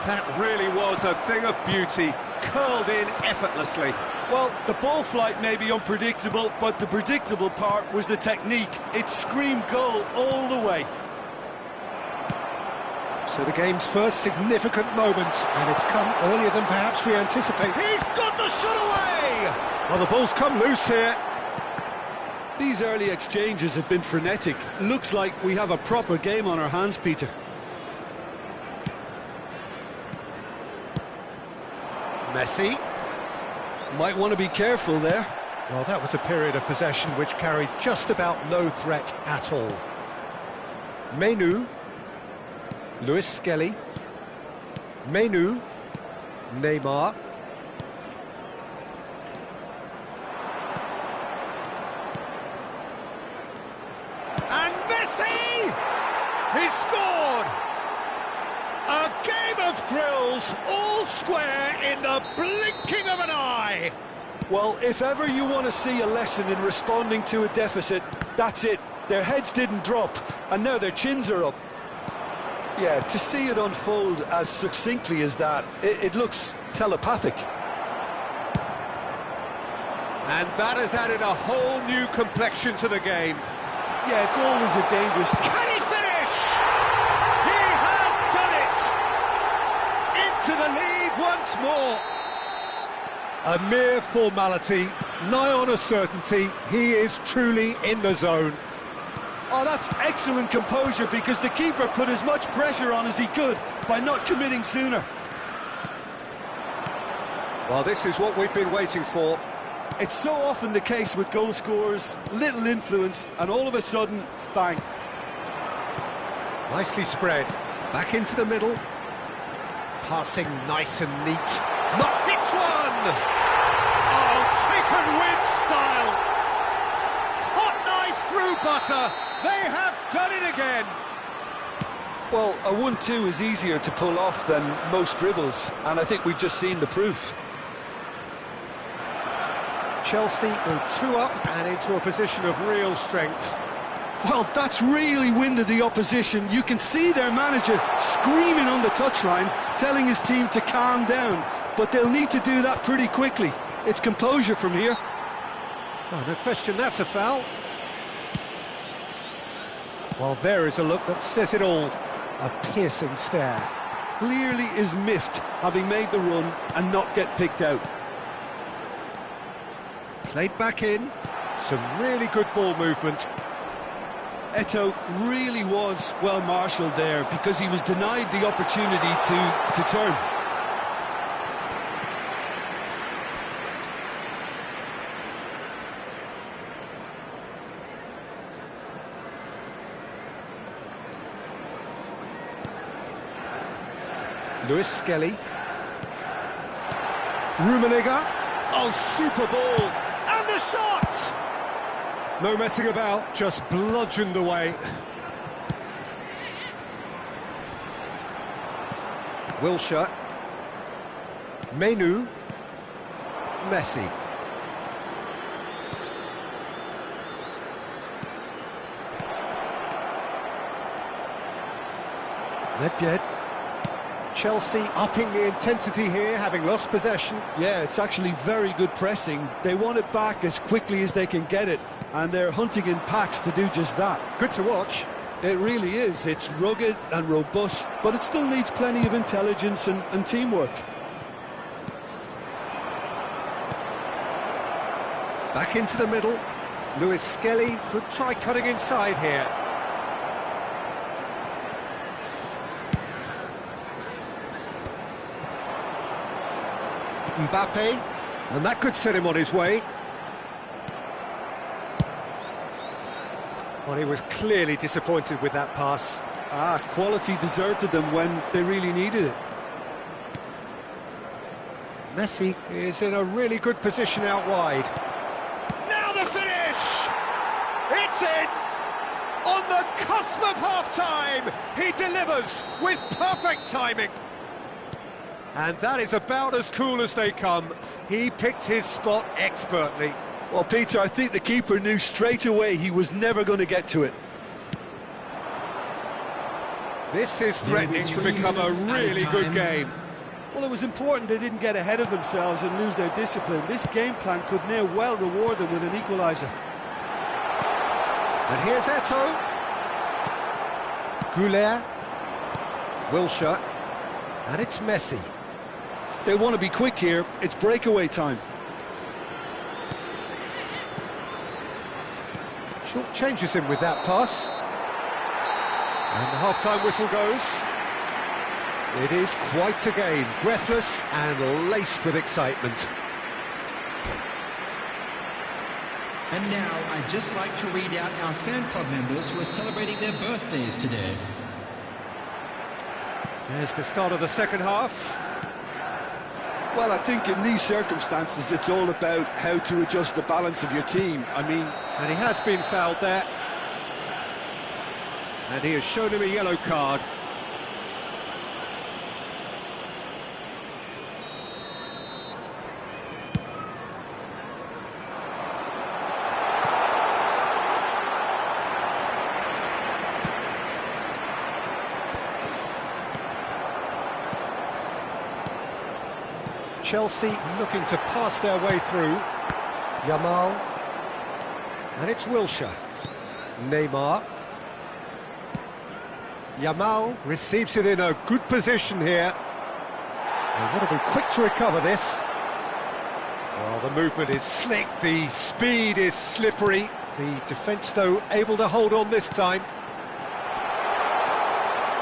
That really was a thing of beauty, curled in effortlessly. Well, the ball flight may be unpredictable, but the predictable part was the technique. It screamed goal all the way. So the game's first significant moment, and it's come earlier than perhaps we anticipate. He's got the shot away! Well, the ball's come loose here. These early exchanges have been frenetic. Looks like we have a proper game on our hands, Peter. Messi. Might want to be careful there. Well, that was a period of possession which carried just about no threat at all. Menu. Lewis Skelly. Menu. Neymar. And Messi! He scored! A game of thrills, all square in the blinking of an eye. Well, if ever you want to see a lesson in responding to a deficit, that's it. Their heads didn't drop, and now their chins are up. Yeah, to see it unfold as succinctly as that, it looks telepathic. And that has added a whole new complexion to the game. Yeah, it's always a dangerous... Can he finish? He has done it! Into the lead once more. A mere formality, nigh on a certainty. He is truly in the zone. Oh, that's excellent composure, because the keeper put as much pressure on as he could by not committing sooner. Well, this is what we've been waiting for. It's so often the case with goal scorers, little influence, and all of a sudden, bang. Nicely spread, back into the middle. Passing nice and neat. Not hits one! Oh, taken with style! Hot knife through butter! They have done it again! Well, a 1-2 is easier to pull off than most dribbles, and I think we've just seen the proof. Chelsea go 2 up and into a position of real strength. Well, that's really winded the opposition. You can see their manager screaming on the touchline, telling his team to calm down, but they'll need to do that pretty quickly. It's composure from here. Oh, no question, that's a foul. Well, there is a look that says it all. A piercing stare. Clearly is miffed, having made the run and not get picked out. Played back in. Some really good ball movement. Eto'o really was well marshalled there, because he was denied the opportunity to turn. Lewis Skelly. Rummenigge. Oh, super ball. And the shot! No messing about, just bludgeoned away. Wilshere. Menu. Messi. Nedved. Chelsea upping the intensity here, having lost possession. Yeah, it's actually very good pressing. They want it back as quickly as they can get it, and they're hunting in packs to do just that. Good to watch. It really is. It's rugged and robust, but it still needs plenty of intelligence and teamwork. Back into the middle. Lewis Skelly could try cutting inside here. Mbappe, and that could set him on his way. Well, he was clearly disappointed with that pass. Quality deserted them when they really needed it. Messi is in a really good position out wide. Now the finish! It's in! On the cusp of half-time, he delivers with perfect timing. And that is about as cool as they come. He picked his spot expertly. Well, Peter, I think the keeper knew straight away he was never going to get to it. This is threatening to become a really good game. Well, it was important they didn't get ahead of themselves and lose their discipline. This game plan could near well reward them with an equaliser. And here's Eto'o. Goulet. Wilshere. And it's Messi. They want to be quick here. It's breakaway time. Short changes him with that pass. And the half-time whistle goes. It is quite a game, breathless and laced with excitement. And now I'd just like to read out our fan club members who are celebrating their birthdays today. There's the start of the second half. Well, I think in these circumstances it's all about how to adjust the balance of your team. And he has been fouled there. And he has shown him a yellow card. Chelsea looking to pass their way through. Yamal. And it's Wilshere. Neymar. Yamal receives it in a good position here. They want to be quick to recover this. Well, the movement is slick, the speed is slippery. The defence, though, able to hold on this time.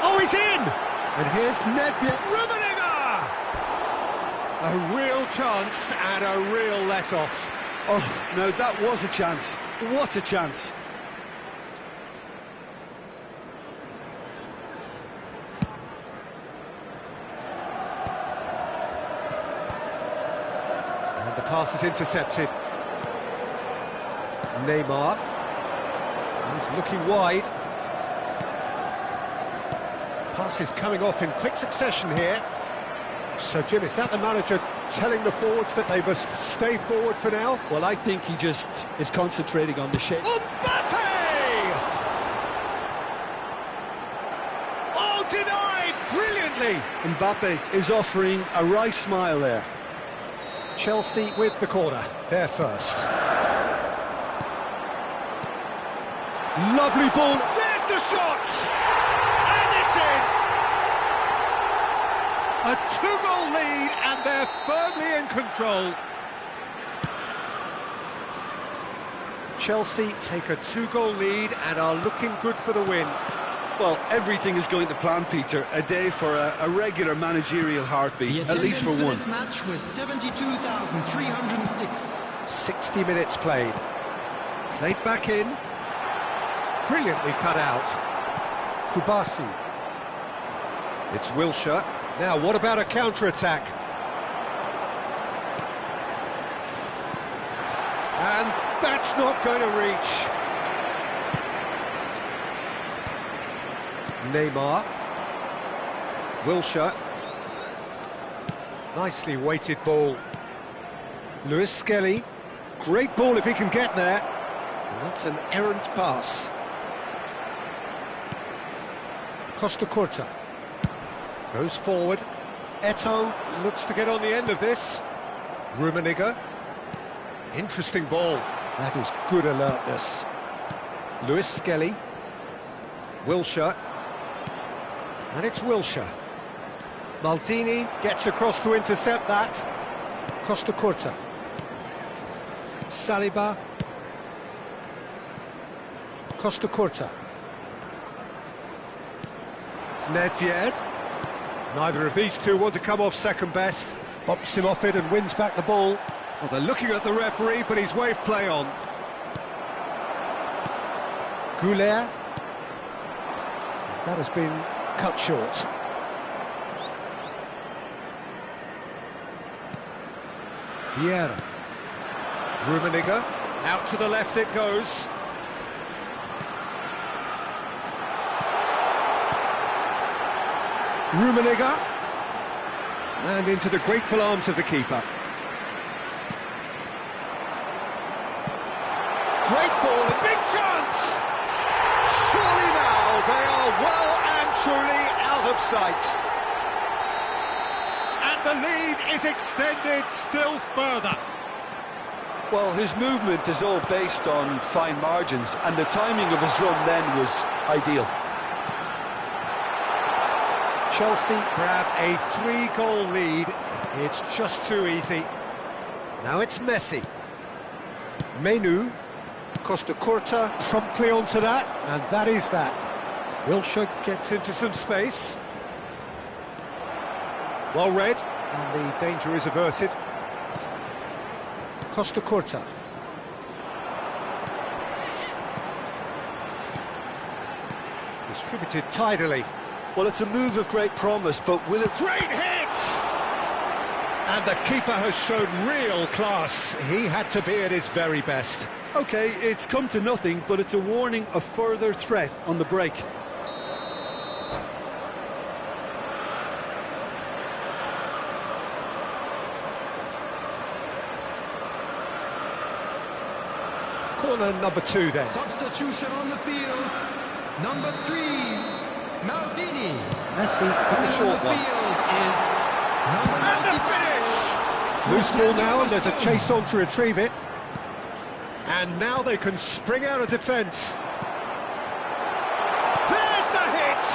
Oh, he's in! And here's Nedved. Rummenigge! A real chance and a real let-off. Oh, no, that was a chance. What a chance. And the pass is intercepted. Neymar. He's looking wide. Pass is coming off in quick succession here. So, Jim, is that the manager telling the forwards that they must stay forward for now? Well, I think he just is concentrating on the shape. Mbappe! Oh, denied brilliantly! Mbappe is offering a right smile there. Chelsea with the corner, they're first. Lovely ball, there's the shot! And it's in! A two-goal lead, and they're firmly in control. Chelsea take a two-goal lead and are looking good for the win. Well, everything is going to plan, Peter. A day for a regular managerial heartbeat, at least for one. This match was 72,306. 60 minutes played. Played back in. Brilliantly cut out. Kubasi. It's Wilshere. Now, what about a counter-attack? And that's not going to reach. Neymar. Wilshere. Nicely weighted ball. Lewis Skelly. Great ball if he can get there. And that's an errant pass. Costa Curta. Goes forward. Eto'o looks to get on the end of this. Rummenigge. Interesting ball. That is good alertness. Lewis Skelly. Wilshere. And it's Wilshere. Maldini gets across to intercept that. Costa Curta. Saliba. Costa Curta. Nedved. Neither of these two want to come off second best. Bumps him off it and wins back the ball. Well, they're looking at the referee, but he's waved play on. Goulet. That has been cut short. Vieira. Rummenigge. Out to the left it goes. Rummenigge. And into the grateful arms of the keeper. Great ball, a big chance! Surely now they are well and truly out of sight. And the lead is extended still further. Well, his movement is all based on fine margins, and the timing of his run then was ideal. Chelsea grab a 3-goal lead. It's just too easy. Now it's Messi. Menu. Costa Curta promptly onto that, and that is that. Wilshere gets into some space. Well read, and the danger is averted. Costa Curta. Distributed tidily. Well, it's a move of great promise, but will it... Great hit! And the keeper has shown real class. He had to be at his very best. OK, it's come to nothing, but it's a warning of further threat on the break. Corner number 2 then. Substitution on the field. Number 3, Maldini. Messi with the short one. And the finish! Loose ball now, and there's a chase on to retrieve it. And now they can spring out of defence. There's the hit!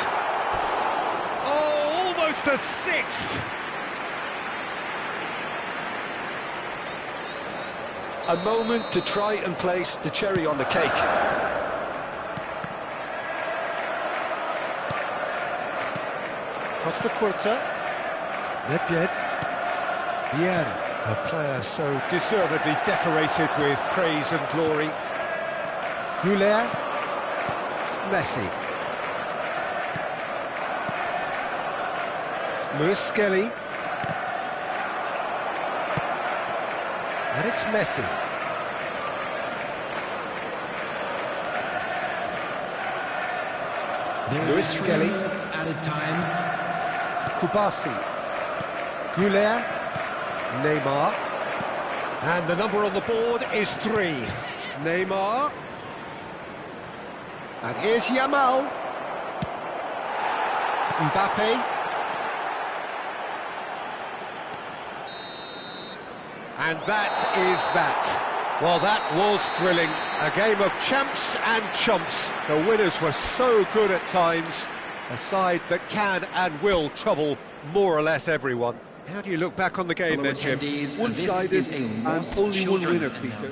Oh, almost a sixth! A moment to try and place the cherry on the cake. Costa Curta. Nedved. Vieira. A player so deservedly decorated with praise and glory. Goulet. Messi. Lewis Skelly. And it's Messi. Lewis Skelly. Added time. Kubasi. Goulet. Neymar. And the number on the board is 3. Neymar. And here's Yamal. Mbappe. And that is that. Well, that was thrilling. A game of champs and chumps. The winners were so good at times. A side that can and will trouble more or less everyone. How do you look back on the game then, Jim? One-sided and only one winner, Peter.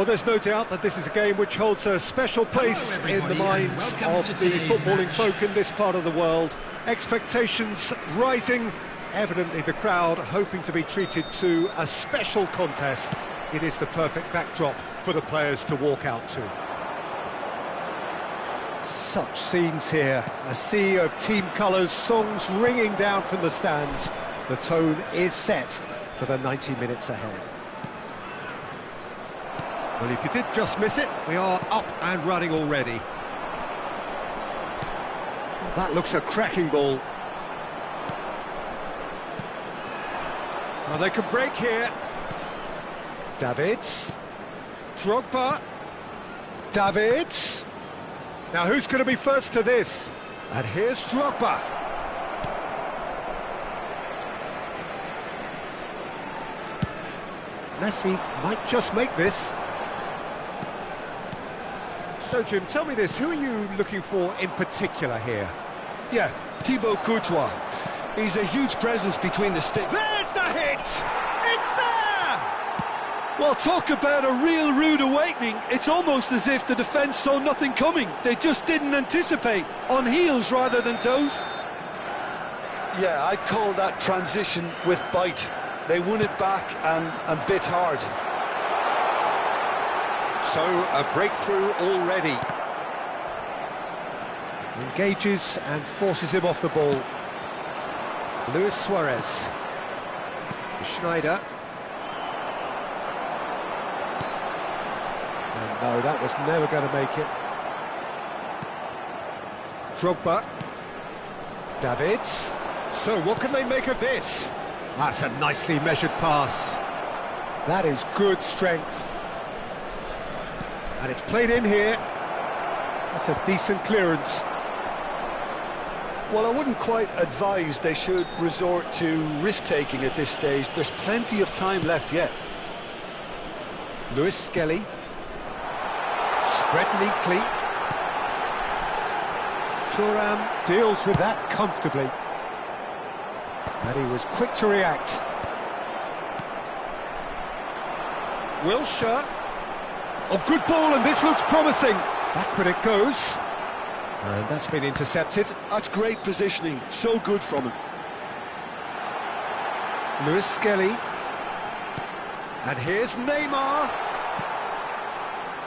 Well, there's no doubt that this is a game which holds a special place in the minds of the footballing folk in this part of the world. Expectations rising, evidently the crowd hoping to be treated to a special contest. It is the perfect backdrop for the players to walk out to. Such scenes here, a sea of team colours, songs ringing down from the stands. The tone is set for the 90 minutes ahead. Well, if you did just miss it, we are up and running already. Well, that looks a cracking ball. Well, they can break here. Davids. Drogba. Davids. Now, who's going to be first to this? And here's Drogba. Messi might just make this. So, Jim, tell me this, who are you looking for in particular here? Yeah, Thibaut Courtois. He's a huge presence between the sticks. There's the hit! It's there! Well, talk about a real rude awakening. It's almost as if the defence saw nothing coming. They just didn't anticipate. On heels rather than toes. Yeah, I'd call that transition with bite. They won it back and bit hard. So, a breakthrough already. Engages and forces him off the ball. Luis Suarez. Schneider. And no, that was never going to make it. Drogba. Davids. So, what can they make of this? That's a nicely measured pass. That is good strength. And it's played in here. That's a decent clearance. Well, I wouldn't quite advise they should resort to risk-taking at this stage. There's plenty of time left yet. Lewis Skelly. Spread neatly. Thuram deals with that comfortably. And he was quick to react. Wilshere. Oh, good ball, and this looks promising. Backward it goes. And that's been intercepted. That's great positioning. So good from him. Lewis Skelly. And here's Neymar.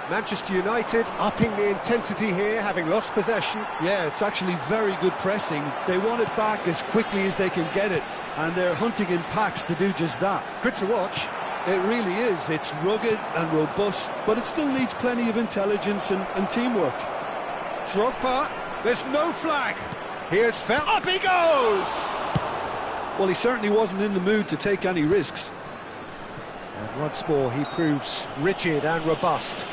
Manchester United upping the intensity here, having lost possession. Yeah, it's actually very good pressing. They want it back as quickly as they can get it, and they're hunting in packs to do just that. Good to watch. It really is. It's rugged and robust, but it still needs plenty of intelligence and teamwork. Drogba, there's no flag. Here's Fel. Up he goes! Well, he certainly wasn't in the mood to take any risks. And once more, he proves rigid and robust.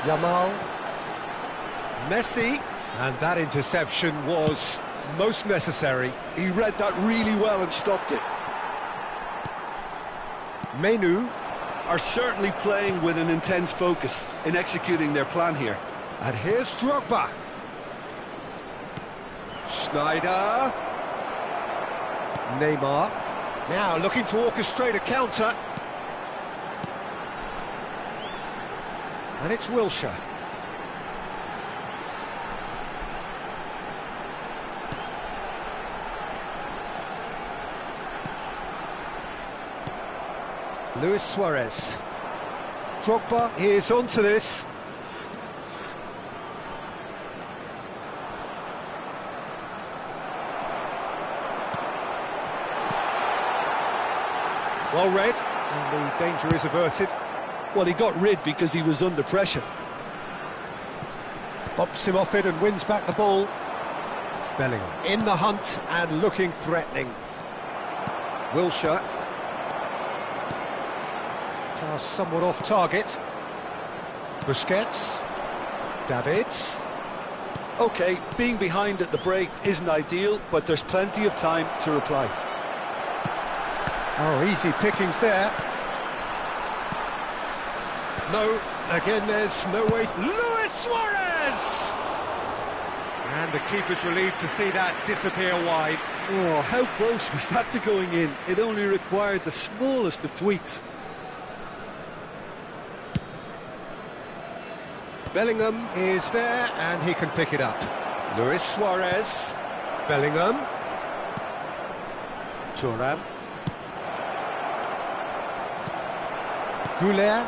Yamal. Messi. And that interception was most necessary. He read that really well and stopped it. Menu are certainly playing with an intense focus in executing their plan here. And here's Drogba. Schneider. Neymar. Now looking to orchestrate a counter. And it's Wilshere. Luis Suarez. Drogba is onto this. Well read, and the danger is averted. Well, he got rid because he was under pressure. Bumps him off it and wins back the ball. Bellingham in the hunt and looking threatening. Wilshere. Pass somewhat off target. Busquets. Davids. OK, being behind at the break isn't ideal, but there's plenty of time to reply. Oh, easy pickings there. No, again there's no way. Luis Suarez! And the keeper's relieved to see that disappear wide. Oh, how close was that to going in? It only required the smallest of tweaks. Bellingham is there, and he can pick it up. Luis Suarez. Bellingham. Thuram. Goulet.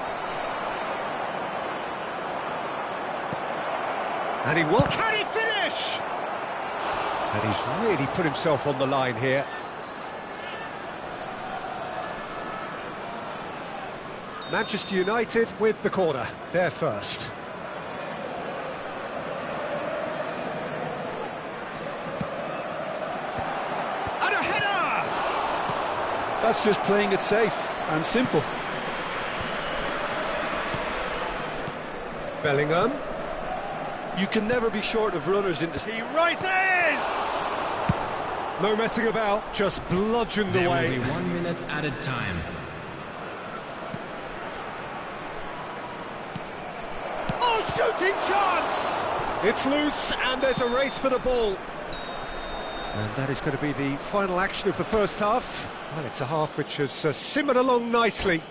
And he will. Can he finish? And he's really put himself on the line here. Manchester United with the corner. They're first. And a header! That's just playing it safe and simple. Bellingham. You can never be short of runners in this. He rises! No messing about, just bludgeoned There away. will be 1 minute added time. Oh, shooting chance! It's loose, and there's a race for the ball. And that is going to be the final action of the first half. Well, it's a half which has simmered along nicely,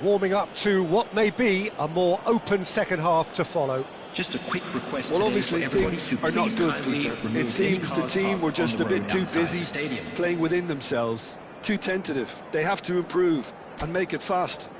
warming up to what may be a more open second half to follow. Just a quick request. Well, today obviously for everybody things to are not please good, kindly Peter. remove It seems any the team cars were parked just on a the bit road too outside busy the stadium. playing within themselves, too tentative. They have to improve and make it fast.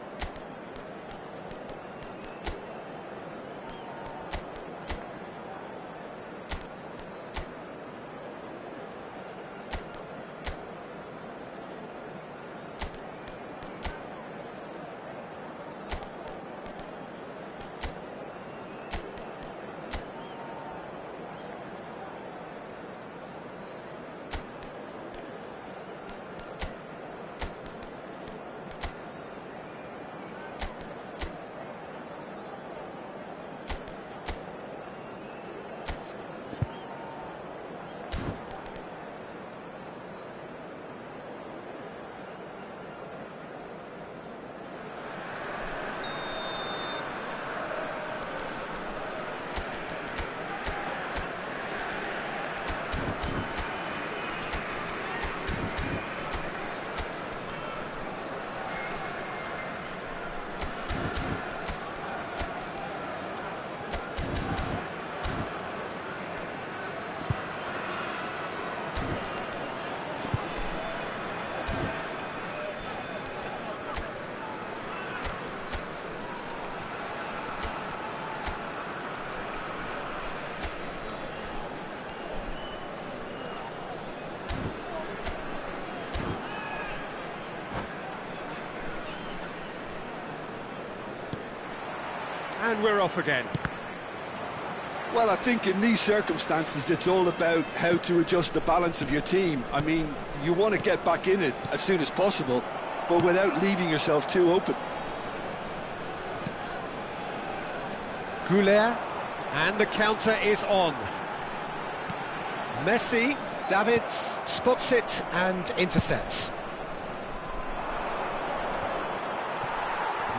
And we're off again. Well, I think in these circumstances it's all about how to adjust the balance of your team. I mean, you want to get back in it as soon as possible, but without leaving yourself too open. Goulet, and the counter is on. Messi, Davids spots it and intercepts.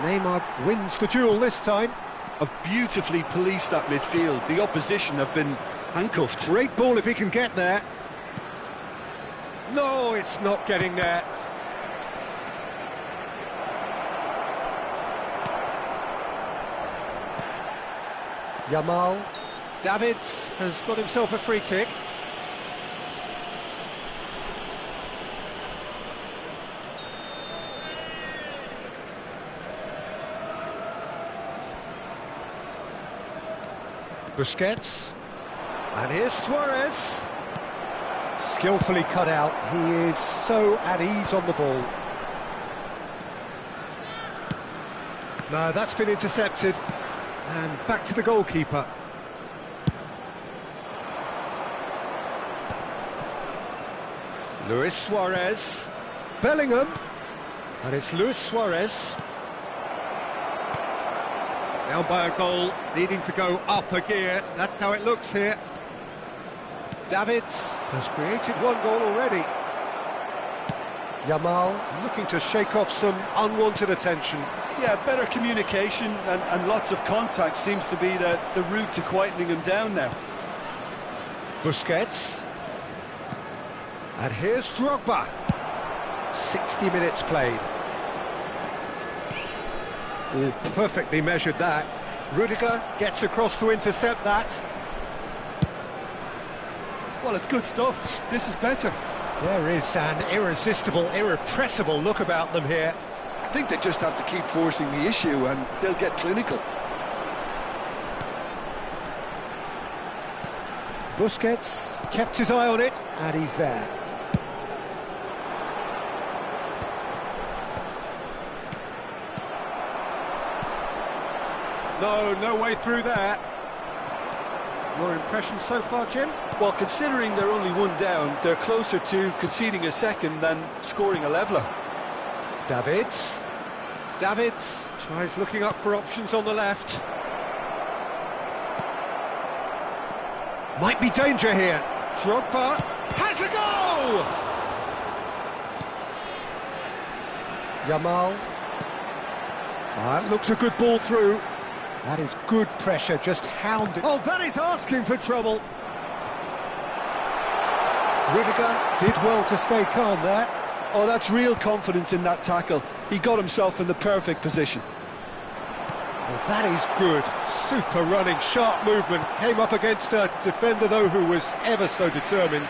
Neymar wins the duel this time. Have beautifully policed that midfield. The opposition have been handcuffed. Great ball if he can get there. No, it's not getting there. Yamal. Davids has got himself a free kick. Busquets. And here's Suarez. Skillfully cut out. He is so at ease on the ball. No, that's been intercepted. And back to the goalkeeper. Luis Suarez. Bellingham. And it's Luis Suarez. Down by a goal, needing to go up a gear. That's how it looks here. Davids has created one goal already. Yamal looking to shake off some unwanted attention. Yeah, better communication and lots of contact seems to be the route to quietening him down now. Busquets. And here's Drogba. 60 minutes played. Oh, perfectly measured that. Rudiger gets across to intercept that. Well, it's good stuff. This is better. There is an irresistible, irrepressible look about them here. I think they just have to keep forcing the issue and they'll get clinical. Busquets kept his eye on it, and he's there. No way through there. Your impression so far, Jim? Well, considering they're only one down, they're closer to conceding a second than scoring a leveller. Davids tries looking up for options on the left. Might be danger here. Drogba has a goal! Yamal. That looks a good ball through. That is good pressure, just hounded. Oh, that is asking for trouble. Rudiger did well to stay calm there. Oh, that's real confidence in that tackle. He got himself in the perfect position. Well, that is good. Super running, sharp movement. Came up against a defender, though, who was ever so determined.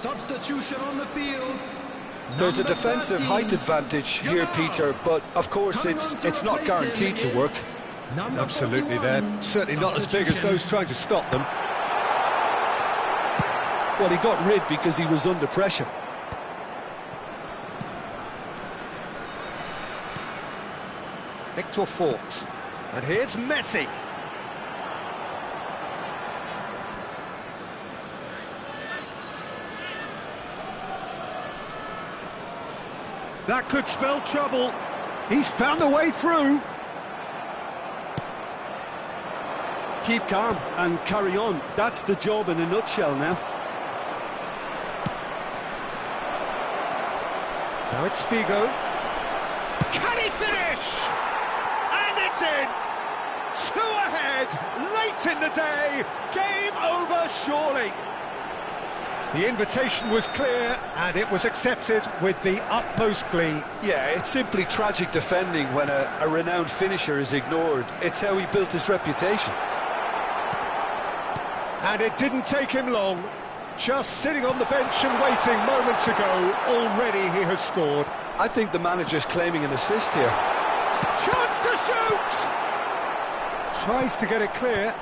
Substitution on the field. There's a defensive height advantage here, Peter, but of course it's not guaranteed to work. Absolutely, they're certainly not as big as those trying to stop them. Well, he got rid because he was under pressure. Victor Fort. And here's Messi. That could spell trouble. He's found a way through. Keep calm and carry on. That's the job in a nutshell now. Now it's Figo. Can he finish? And it's in! 2 ahead, late in the day. Game over, surely. The invitation was clear, and it was accepted with the utmost glee. Yeah, it's simply tragic defending when a renowned finisher is ignored. It's how he built his reputation. And it didn't take him long. Just sitting on the bench and waiting moments ago, already he has scored. I think the manager's claiming an assist here. Chance to shoot! Tries to get it clear.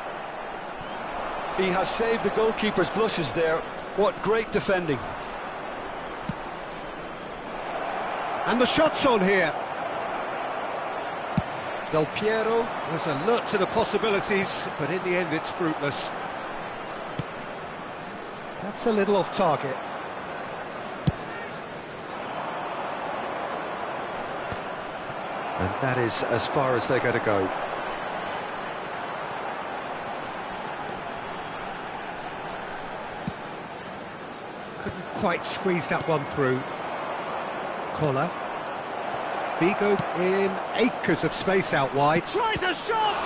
He has saved the goalkeeper's blushes there. What great defending. And the shot's on here. Del Piero was alert to the possibilities, but in the end it's fruitless. That's a little off target. That is as far as they're going to go. Couldn't quite squeeze that one through. Collar. Vigo in acres of space out wide. Tries a shot!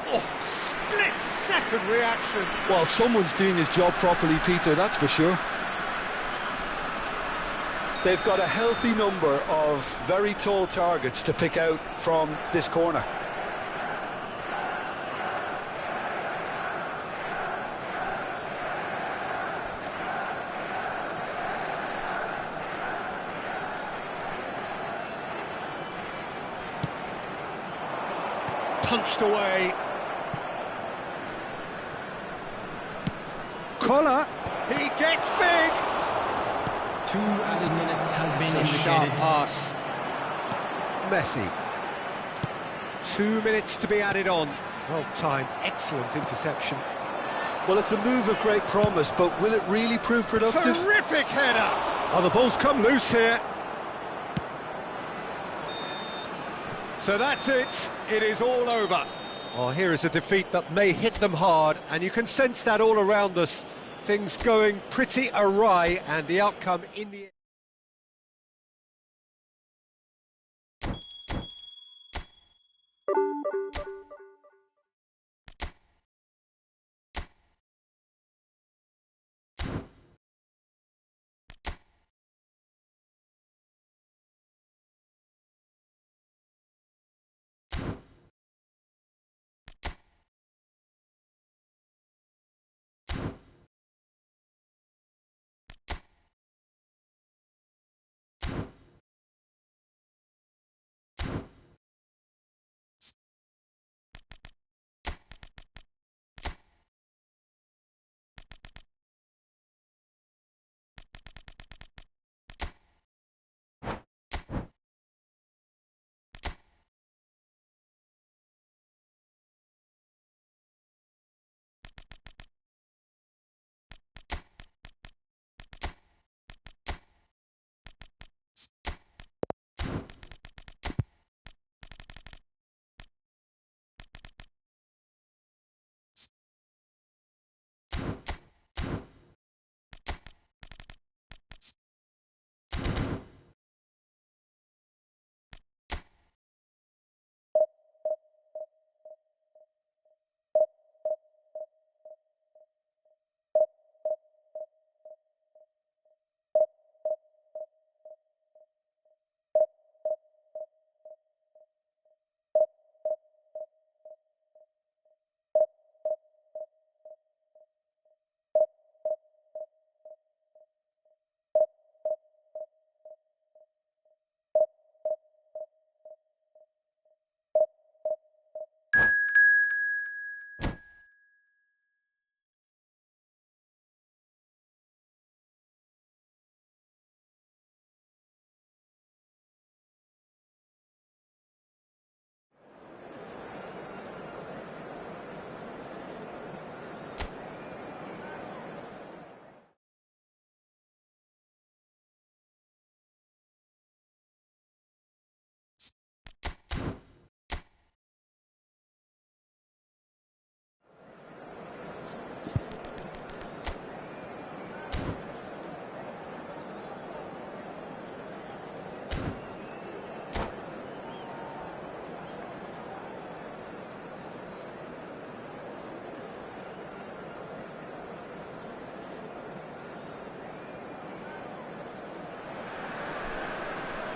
Oh, split-second reaction. Well, someone's doing his job properly, Peter, that's for sure. They've got a healthy number of very tall targets to pick out from this corner. Punched away. Collar. He gets big. 2 added minutes has been It's a sharp indicated. pass. Messi. 2 minutes to be added on. Well timed, excellent interception. Well, it's a move of great promise, but will it really prove productive? Terrific header! Oh, the ball's come loose here. So that's it. It is all over. Oh, here is a defeat that may hit them hard, and you can sense that all around us. Things going pretty awry, and the outcome in the end.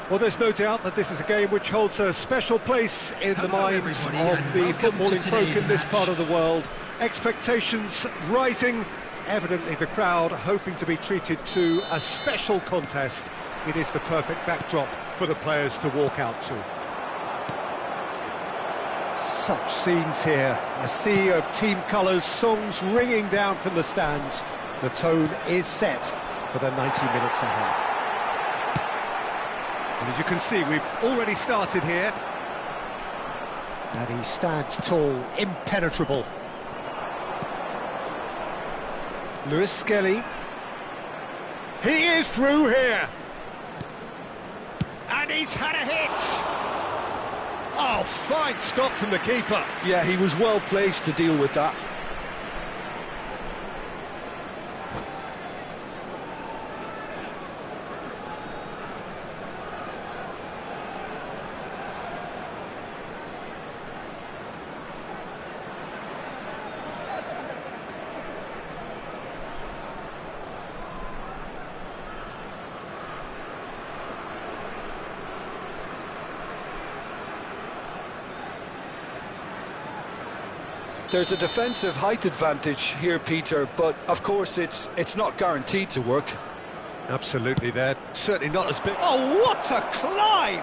Well, there's no doubt that this is a game which holds a special place in the minds of the footballing folk in this part of the world. Expectations rising, evidently the crowd hoping to be treated to a special contest. It is the perfect backdrop for the players to walk out to. Such scenes here, a sea of team colours, songs ringing down from the stands. The tone is set for the 90 minutes ahead. And as you can see, we've already started here. And he stands tall, impenetrable. Lewis Skelly. He is through here. And And he's had a hit! Oh, fine stop from the keeper. Yeah, he was well placed to deal with that. There's a defensive height advantage here, Peter, but of course it's not guaranteed to work. Absolutely, they're certainly not as big. Oh, what a climb!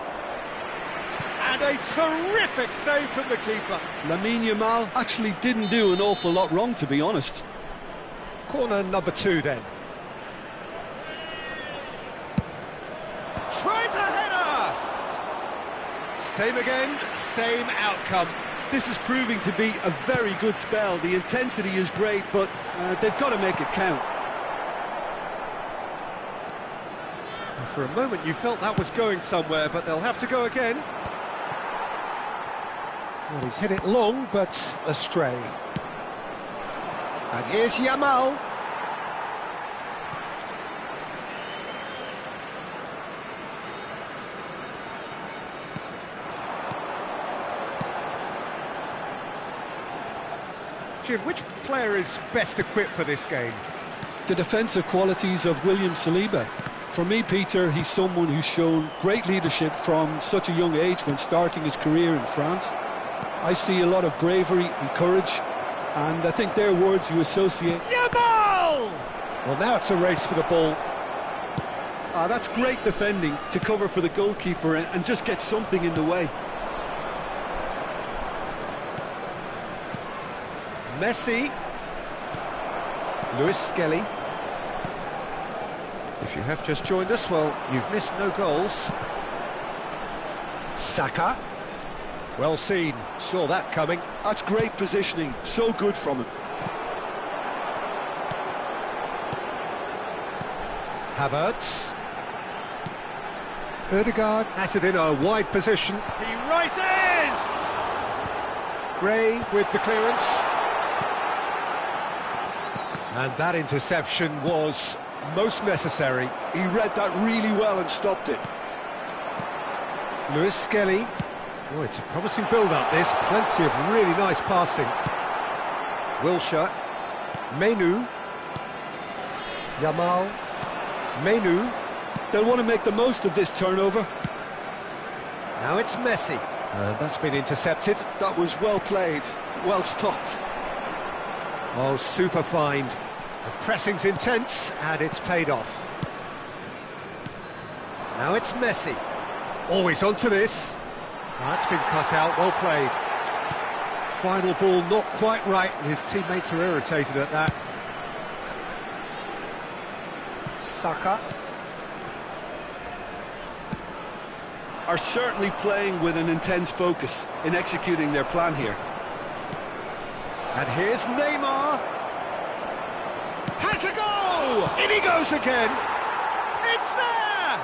And a terrific save from the keeper. Lamine Yamal actually didn't do an awful lot wrong, to be honest. Corner number 2 then. Tries a header! Same again, same outcome. This is proving to be a very good spell. The intensity is great, but they've got to make it count. For a moment you felt that was going somewhere, but they'll have to go again. Well, he's hit it long, but astray. And here's Yamal. Jim, which player is best equipped for this game? The defensive qualities of William Saliba. For me, Peter, he's someone who's shown great leadership from such a young age when starting his career in France. I see a lot of bravery and courage, and I think they're words you associate. Yamal! Well, now it's a race for the ball. That's great defending to cover for the goalkeeper and just get something in the way. Messi. Lewis Skelly. If you have just joined us, well, you've missed no goals. Saka. Well seen, saw that coming. That's great positioning, so good from him. Havertz. Ødegaard has it in a wide position. He rises! Gray with the clearance. And that interception was most necessary. He read that really well and stopped it. Lewis Skelly. Oh, it's a promising build-up, this. Plenty of really nice passing. Wilshere. Menu. Yamal. Menu. They'll want to make the most of this turnover. Now it's Messi. That's been intercepted. That was well played, well stopped. Oh, super find. The pressing's intense, and it's paid off. Now it's Messi. Always onto this. That's been cut out, well played. Final ball not quite right, and his teammates are irritated at that. Saka. Are certainly playing with an intense focus in executing their plan here. And here's Neymar. Has a go! In he goes again. It's there!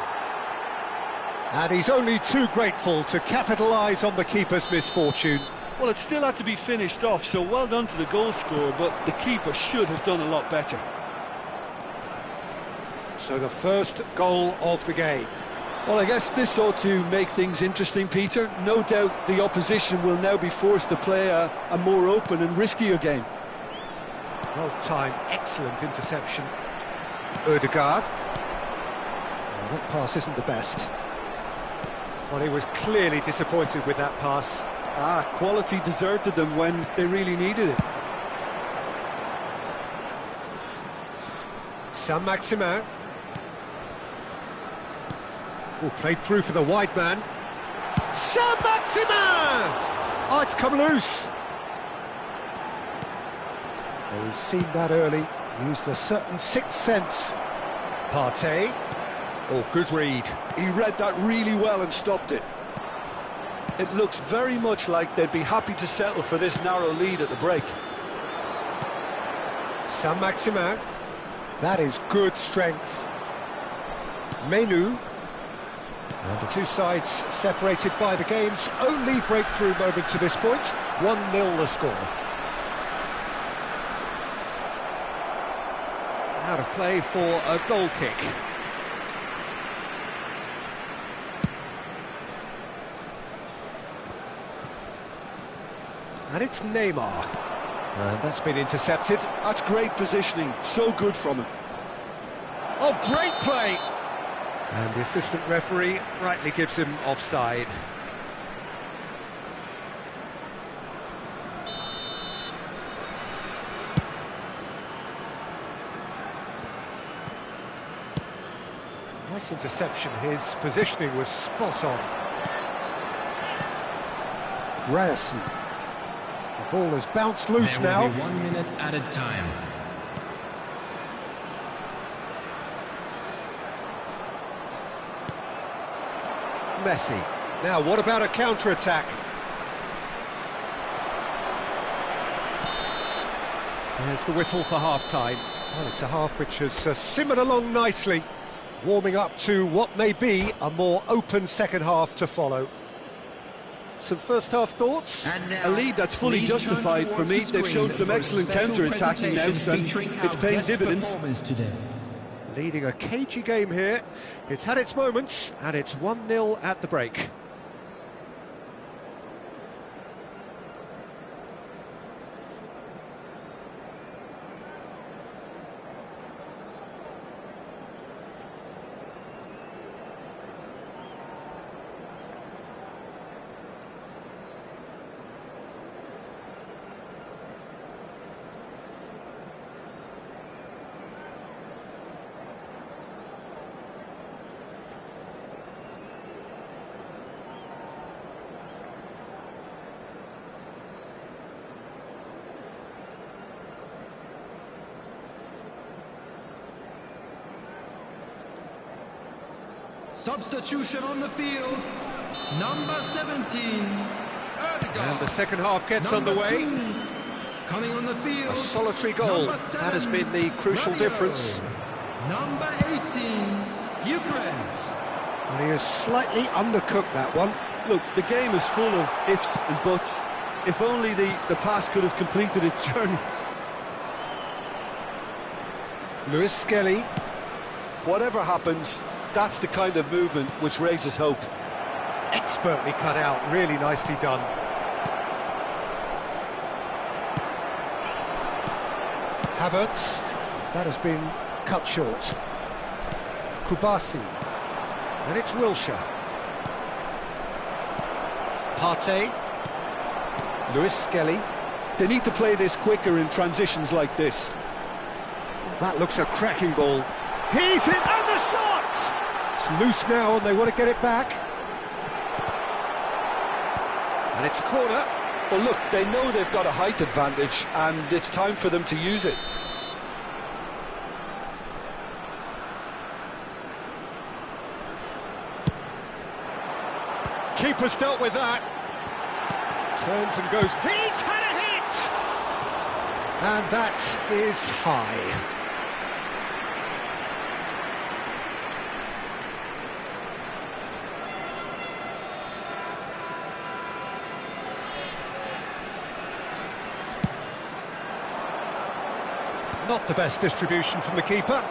And he's only too grateful to capitalise on the keeper's misfortune. Well, it still had to be finished off, so well done to the goal scorer, but the keeper should have done a lot better. So the first goal of the game. Well, I guess this ought to make things interesting, Peter. No doubt the opposition will now be forced to play a more open and riskier game. Well-timed, excellent interception. Ødegaard. Well, that pass isn't the best. Well, he was clearly disappointed with that pass. Quality deserted them when they really needed it. Saint-Maximin. Oh, played through for the wide man. Saint-Maximin! Oh, it's come loose. Well, he's seen that early. Used a certain sixth sense. Partey. Oh, good read. He read that really well and stopped it. It looks very much like they'd be happy to settle for this narrow lead at the break. Saint-Maximin. That is good strength. Menu. And the two sides separated by the game's only breakthrough moment to this point. 1-0 the score. Out of play for a goal kick. And it's Neymar. And that's been intercepted. That's great positioning, so good from him. Oh, great play! And the assistant referee rightly gives him offside. Nice interception, his positioning was spot on. Ryerson. The ball has bounced loose now. There will be 1 minute added time. Messi. Now, what about a counter-attack? There's the whistle for half-time. Well, it's a half which has simmered along nicely, warming up to what may be a more open second half to follow. Some first-half thoughts? A lead that's fully justified for me. They've shown some excellent counter-attacking now, and it's paying dividends. Leading a cagey game here. It's had its moments, and it's 1-0 at the break. Substitution on the field, number 17, Erdegaard. And the second half gets underway. Coming on the field, A solitary goal, that has been the crucial difference. Number 18, Eucharist. And he has slightly undercooked that one. Look, the game is full of ifs and buts. If only the pass could have completed its journey. Lewis Skelly. Whatever happens, that's the kind of movement which raises hope. Expertly cut out, really nicely done. Havertz, that has been cut short. Kubasi, and it's Wilshere. Partey, Lewis Skelly. They need to play this quicker in transitions like this. That looks a cracking ball. He's in, and the shot! It's loose now, and they want to get it back. And it's a corner. Well, look, they know they've got a height advantage, and it's time for them to use it. Keeper's dealt with that. Turns and goes. He's had a hit! And that is high. Not the best distribution from the keeper.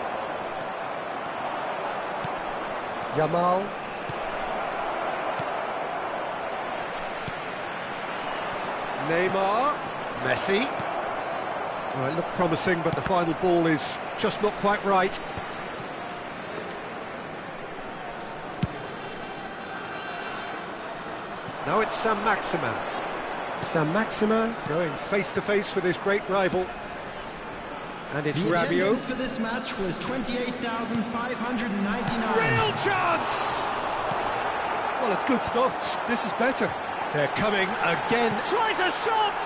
Yamal. Neymar. Messi. Well, it looked promising, but the final ball is just not quite right. Now it's Saint-Maximin. Saint-Maximin going face-to-face with his great rival. And it's The Rabiot. attendance for this match was 28,599. Real chance! Well, it's good stuff. This is better. They're coming again. Tries a shot!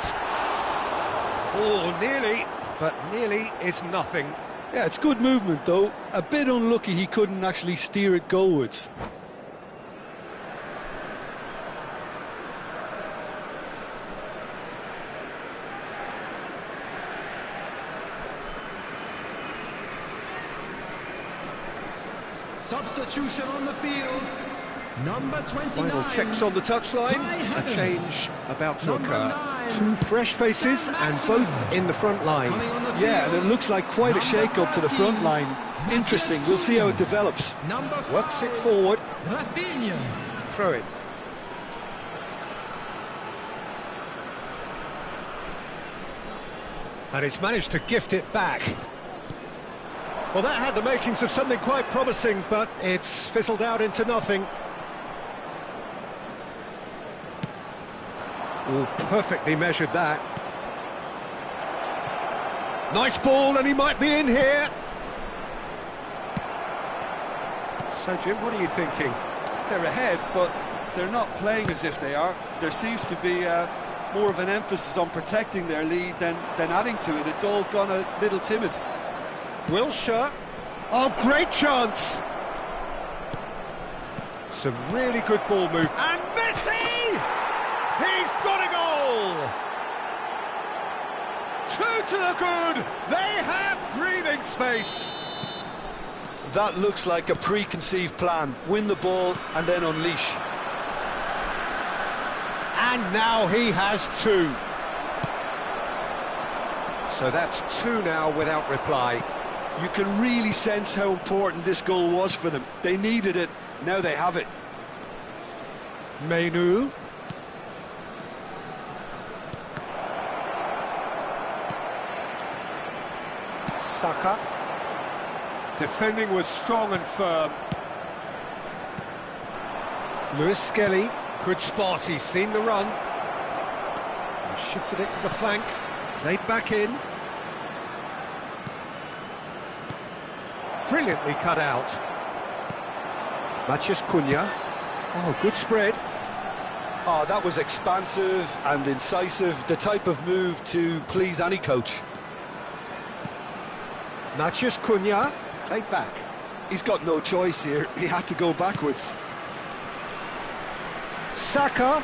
Oh, nearly, but nearly is nothing. Yeah, it's good movement, though. A bit unlucky he couldn't actually steer it goalwards. Substitution on the field, Number 29. Final checks on the touchline. A change about to occur. 2 fresh faces and both in the front line. Yeah, and it looks like quite a shake-up to the front line. Interesting, we'll see how it develops. Works it forward. Rafinha. Throw it. And he's managed to gift it back. Well, that had the makings of something quite promising, but it's fizzled out into nothing. Oh, perfectly measured that. Nice ball, and he might be in here. So, Jim, what are you thinking? They're ahead, but they're not playing as if they are. There seems to be more of an emphasis on protecting their lead than adding to it. It's all gone a little timid. Wilshere. Oh, great chance! Some really good ball move. And Messi! He's got a goal! 2 to the good! They have breathing space! That looks like a preconceived plan. Win the ball and then unleash. And now he has 2. So that's 2 now without reply. You can really sense how important this goal was for them. They needed it, now they have it. Menu. Saka. Defending was strong and firm. Lewis Skelly, good spot, he's seen the run. He shifted it to the flank, played back in. Brilliantly cut out. Matheus Cunha. Oh, good spread. Oh, that was expansive and incisive, the type of move to please any coach. Matheus Cunha, played back. He's got no choice here, he had to go backwards. Saka.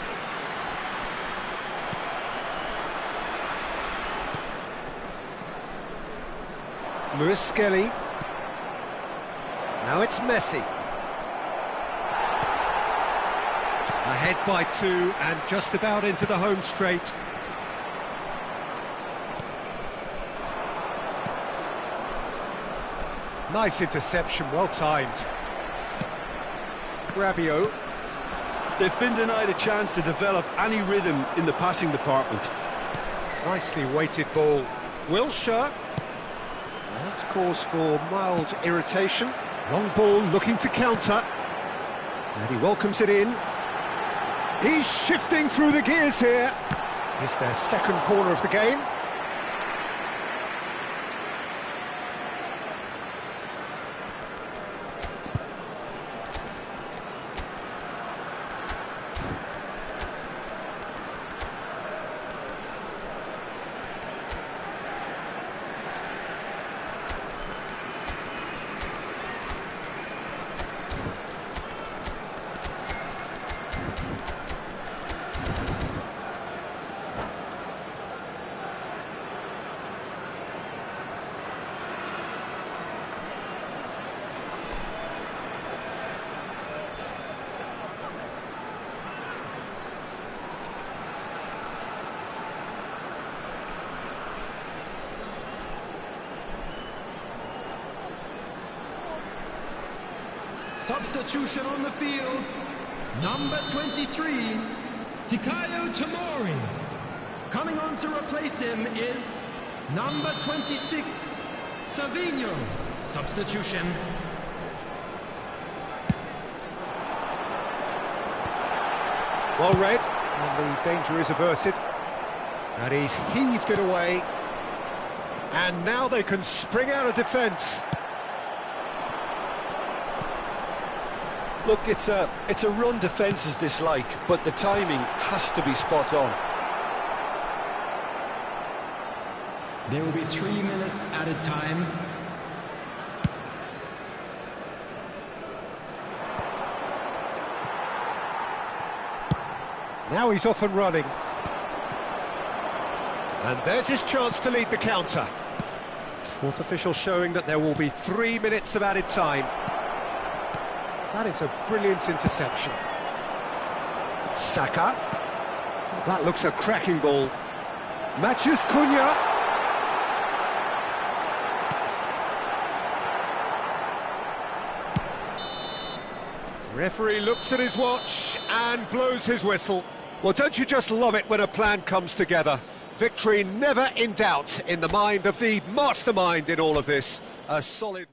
Lewis Skelly. Now it's Messi. Ahead by 2 and just about into the home straight. Nice interception, well timed. Rabiot. They've been denied a chance to develop any rhythm in the passing department. Nicely weighted ball. Wilshere. That's cause for mild irritation. Long ball looking to counter. And he welcomes it in. He's shifting through the gears here. It's their second corner of the game. Substitution on the field. Number 23, Fikayo Tomori. Coming on to replace him is number 26, Savinho. Substitution. Well read, and the danger is averted. And he's heaved it away. And now they can spring out of defence. Look, it's a run defences dislike, but the timing has to be spot on. There will be 3 minutes added time. Now he's off and running. And there's his chance to lead the counter. Fourth official showing that there will be 3 minutes of added time. That is a brilliant interception. Saka. Oh, that looks a cracking ball. Matthews Cunha. Referee looks at his watch and blows his whistle. Well, don't you just love it when a plan comes together? Victory never in doubt in the mind of the mastermind in all of this. A solid...